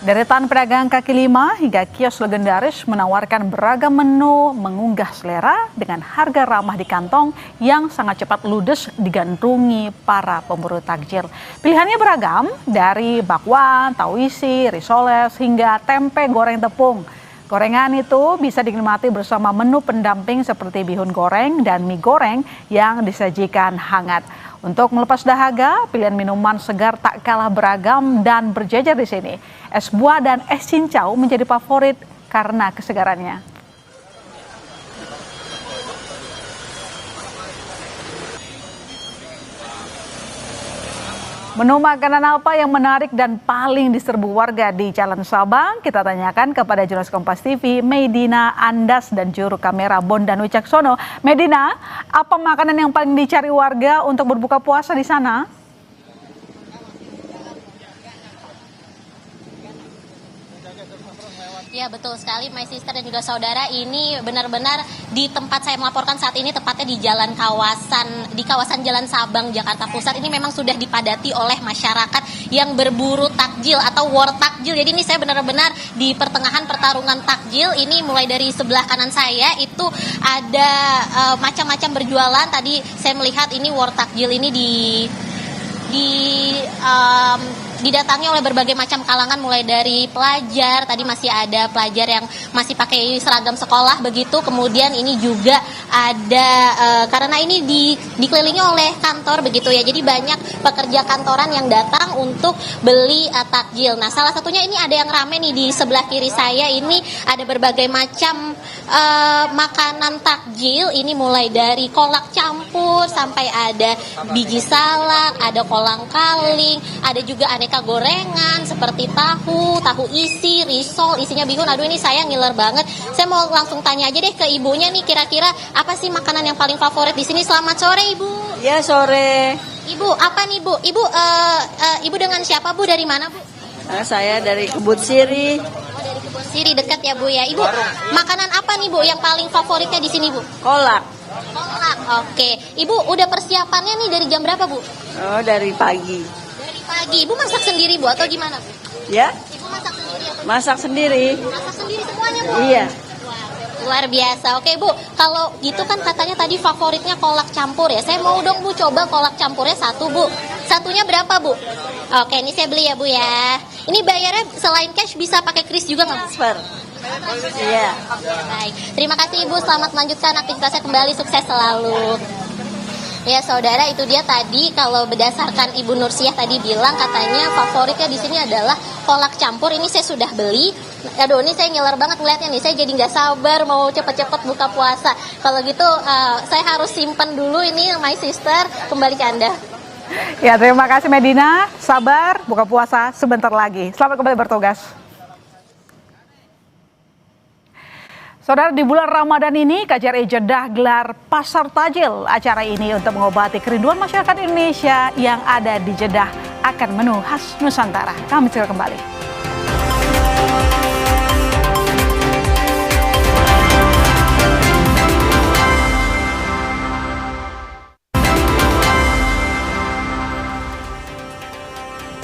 Deretan pedagang kaki lima hingga kios legendaris menawarkan beragam menu mengunggah selera dengan harga ramah di kantong yang sangat cepat ludes digandrungi para pemburu takjil. Pilihannya beragam dari bakwan, tahu isi, risoles hingga tempe goreng tepung. Gorengan itu bisa dinikmati bersama menu pendamping seperti bihun goreng dan mie goreng yang disajikan hangat. Untuk melepas dahaga, pilihan minuman segar tak kalah beragam dan berjajar di sini. Es buah dan es cincau menjadi favorit karena kesegarannya. Menu makanan apa yang menarik dan paling diserbu warga di Jalan Sabang? Kita tanyakan kepada jurnalis Kompas TV, Medina Andas dan juru kamera Bondan Wicaksono. Medina, apa makanan yang paling dicari warga untuk berbuka puasa di sana? Ya betul sekali, my sister dan juga saudara, ini benar-benar di tempat saya melaporkan saat ini, tepatnya di kawasan Jalan Sabang, Jakarta Pusat. Ini memang sudah dipadati oleh masyarakat yang berburu takjil atau war takjil. Jadi ini saya benar-benar di pertengahan pertarungan takjil. Ini mulai dari sebelah kanan saya itu ada macam-macam berjualan. Tadi saya melihat ini war takjil ini didatangi oleh berbagai macam kalangan, mulai dari pelajar, tadi masih ada pelajar yang masih pakai seragam sekolah begitu, kemudian ini juga ada karena ini dikelilingi oleh kantor begitu ya, jadi banyak pekerja kantoran yang datang untuk beli takjil. Nah, salah satunya ini ada yang rame nih di sebelah kiri saya, ini ada berbagai macam makanan takjil, ini mulai dari kolak campur sampai ada biji salak, ada kolang kaling, ada juga aneka gorengan seperti tahu isi, risol, isinya bihun. Aduh, ini saya ngiler banget. Saya mau langsung tanya aja deh ke ibunya nih, kira-kira apa sih makanan yang paling favorit di sini? Selamat sore, Ibu. Ya, sore. Ibu, apa nih, Bu? Ibu dengan siapa, Bu? Dari mana, Bu? Saya dari Kebun Siri. Oh, dari Kebun Siri, dekat ya, Bu ya. Ibu, makanan apa nih, Bu, yang paling favoritnya di sini, Bu? Kolak. Kolak, oke. Ibu, udah persiapannya nih dari jam berapa, Bu? Oh, dari pagi. Dari pagi. Ibu masak sendiri, Bu, atau gimana, Bu? Ya? Ibu masak sendiri atau Masak sendiri. Masak sendiri semuanya, Bu? Iya. Luar biasa. Oke, Bu, kalau gitu kan katanya tadi favoritnya kolak campur ya. Saya mau dong, Bu, coba kolak campurnya satu, Bu. Satunya berapa, Bu? Oke, ini saya beli ya, Bu ya. Ini bayarnya selain cash bisa pakai kris juga nggak? Transfer. Iya. Baik. Terima kasih, Ibu. Selamat melanjutkan aktivitasnya kembali. Sukses selalu. Ya, saudara, itu dia tadi kalau berdasarkan Ibu Nursiah tadi bilang katanya favoritnya di sini adalah kolak campur. Ini saya sudah beli. Aduh, ini saya ngiler banget ngeliatnya nih. Saya jadi nggak sabar mau cepet-cepet buka puasa. Kalau gitu saya harus simpen dulu ini, my sister. Kembali ke Anda. Ya, terima kasih Medina. Sabar, buka puasa sebentar lagi. Selamat kembali bertugas. Saudara, di bulan Ramadan ini KJRI Jeddah gelar Pasar Tajil. Acara ini untuk mengobati kerinduan masyarakat Indonesia yang ada di Jeddah akan menu khas Nusantara. Kami segera kembali.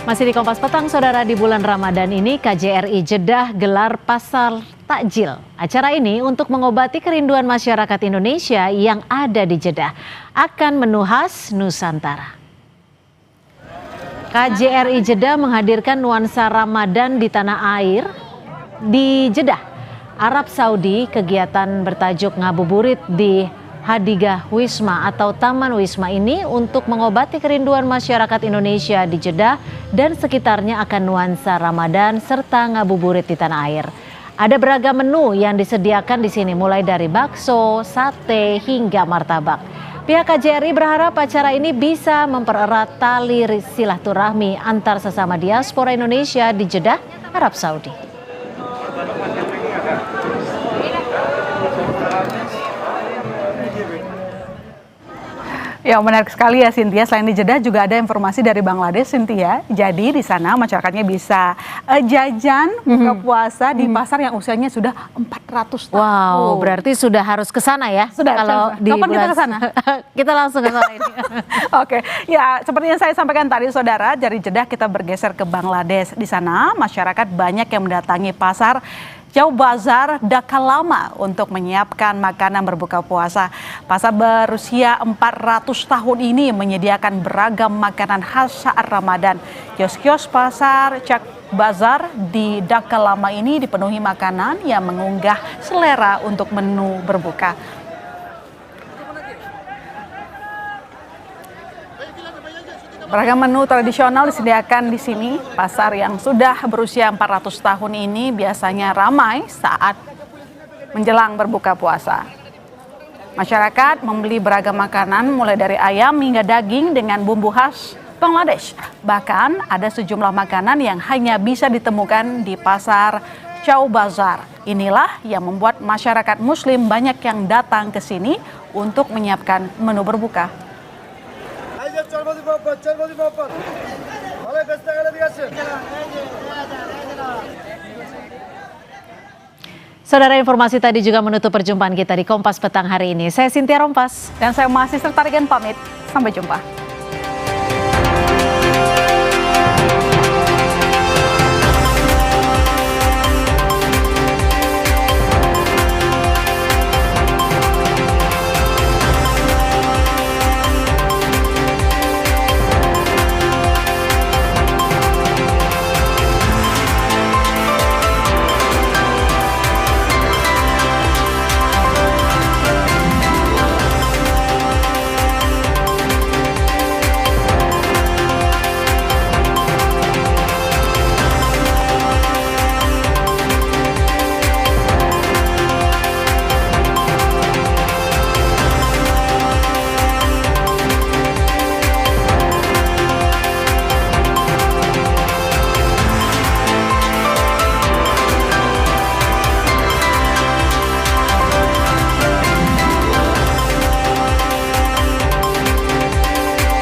Masih di Kompas Petang, saudara, di bulan Ramadan ini KJRI Jeddah gelar Pasar Takjil. Acara ini untuk mengobati kerinduan masyarakat Indonesia yang ada di Jeddah akan menu khas Nusantara. KJRI Jeddah menghadirkan nuansa Ramadan di tanah air di Jeddah, Arab Saudi. Kegiatan bertajuk Ngabuburit di Hadigah Wisma atau Taman Wisma ini untuk mengobati kerinduan masyarakat Indonesia di Jeddah dan sekitarnya akan nuansa Ramadan serta ngabuburit di tanah air. Ada beragam menu yang disediakan di sini, mulai dari bakso, sate hingga martabak. Pihak KJRI berharap acara ini bisa mempererat tali silaturahmi antar sesama diaspora Indonesia di Jeddah, Arab Saudi. Ya, menarik sekali ya Cynthia. Selain di Jeddah juga ada informasi dari Bangladesh, Cynthia. Jadi di sana masyarakatnya bisa jajan buka puasa di pasar yang usianya sudah 400 tahun. Wow, berarti sudah harus ke sana ya? Sudah. Kalau di Kapan kita ke sana? Kita langsung ke sana ini. Oke, ya seperti yang saya sampaikan tadi saudara, dari Jeddah kita bergeser ke Bangladesh. Di sana masyarakat banyak yang mendatangi pasar Chao Bazar Dhaka Lama untuk menyiapkan makanan berbuka puasa. Pasar berusia 400 tahun ini menyediakan beragam makanan khas saat Ramadan. Kios-kios pasar Chao Bazar di Dhaka Lama ini dipenuhi makanan yang mengunggah selera untuk menu berbuka. Beragam menu tradisional disediakan di sini. Pasar yang sudah berusia 400 tahun ini biasanya ramai saat menjelang berbuka puasa. Masyarakat membeli beragam makanan mulai dari ayam hingga daging dengan bumbu khas Bangladesh. Bahkan ada sejumlah makanan yang hanya bisa ditemukan di pasar Chao Bazar. Inilah yang membuat masyarakat Muslim banyak yang datang ke sini untuk menyiapkan menu berbuka. Saudara, informasi tadi juga menutup perjumpaan kita di Kompas Petang hari ini. Saya Cynthia Rompas. Dan saya masih Sister Tarigan pamit. Sampai jumpa.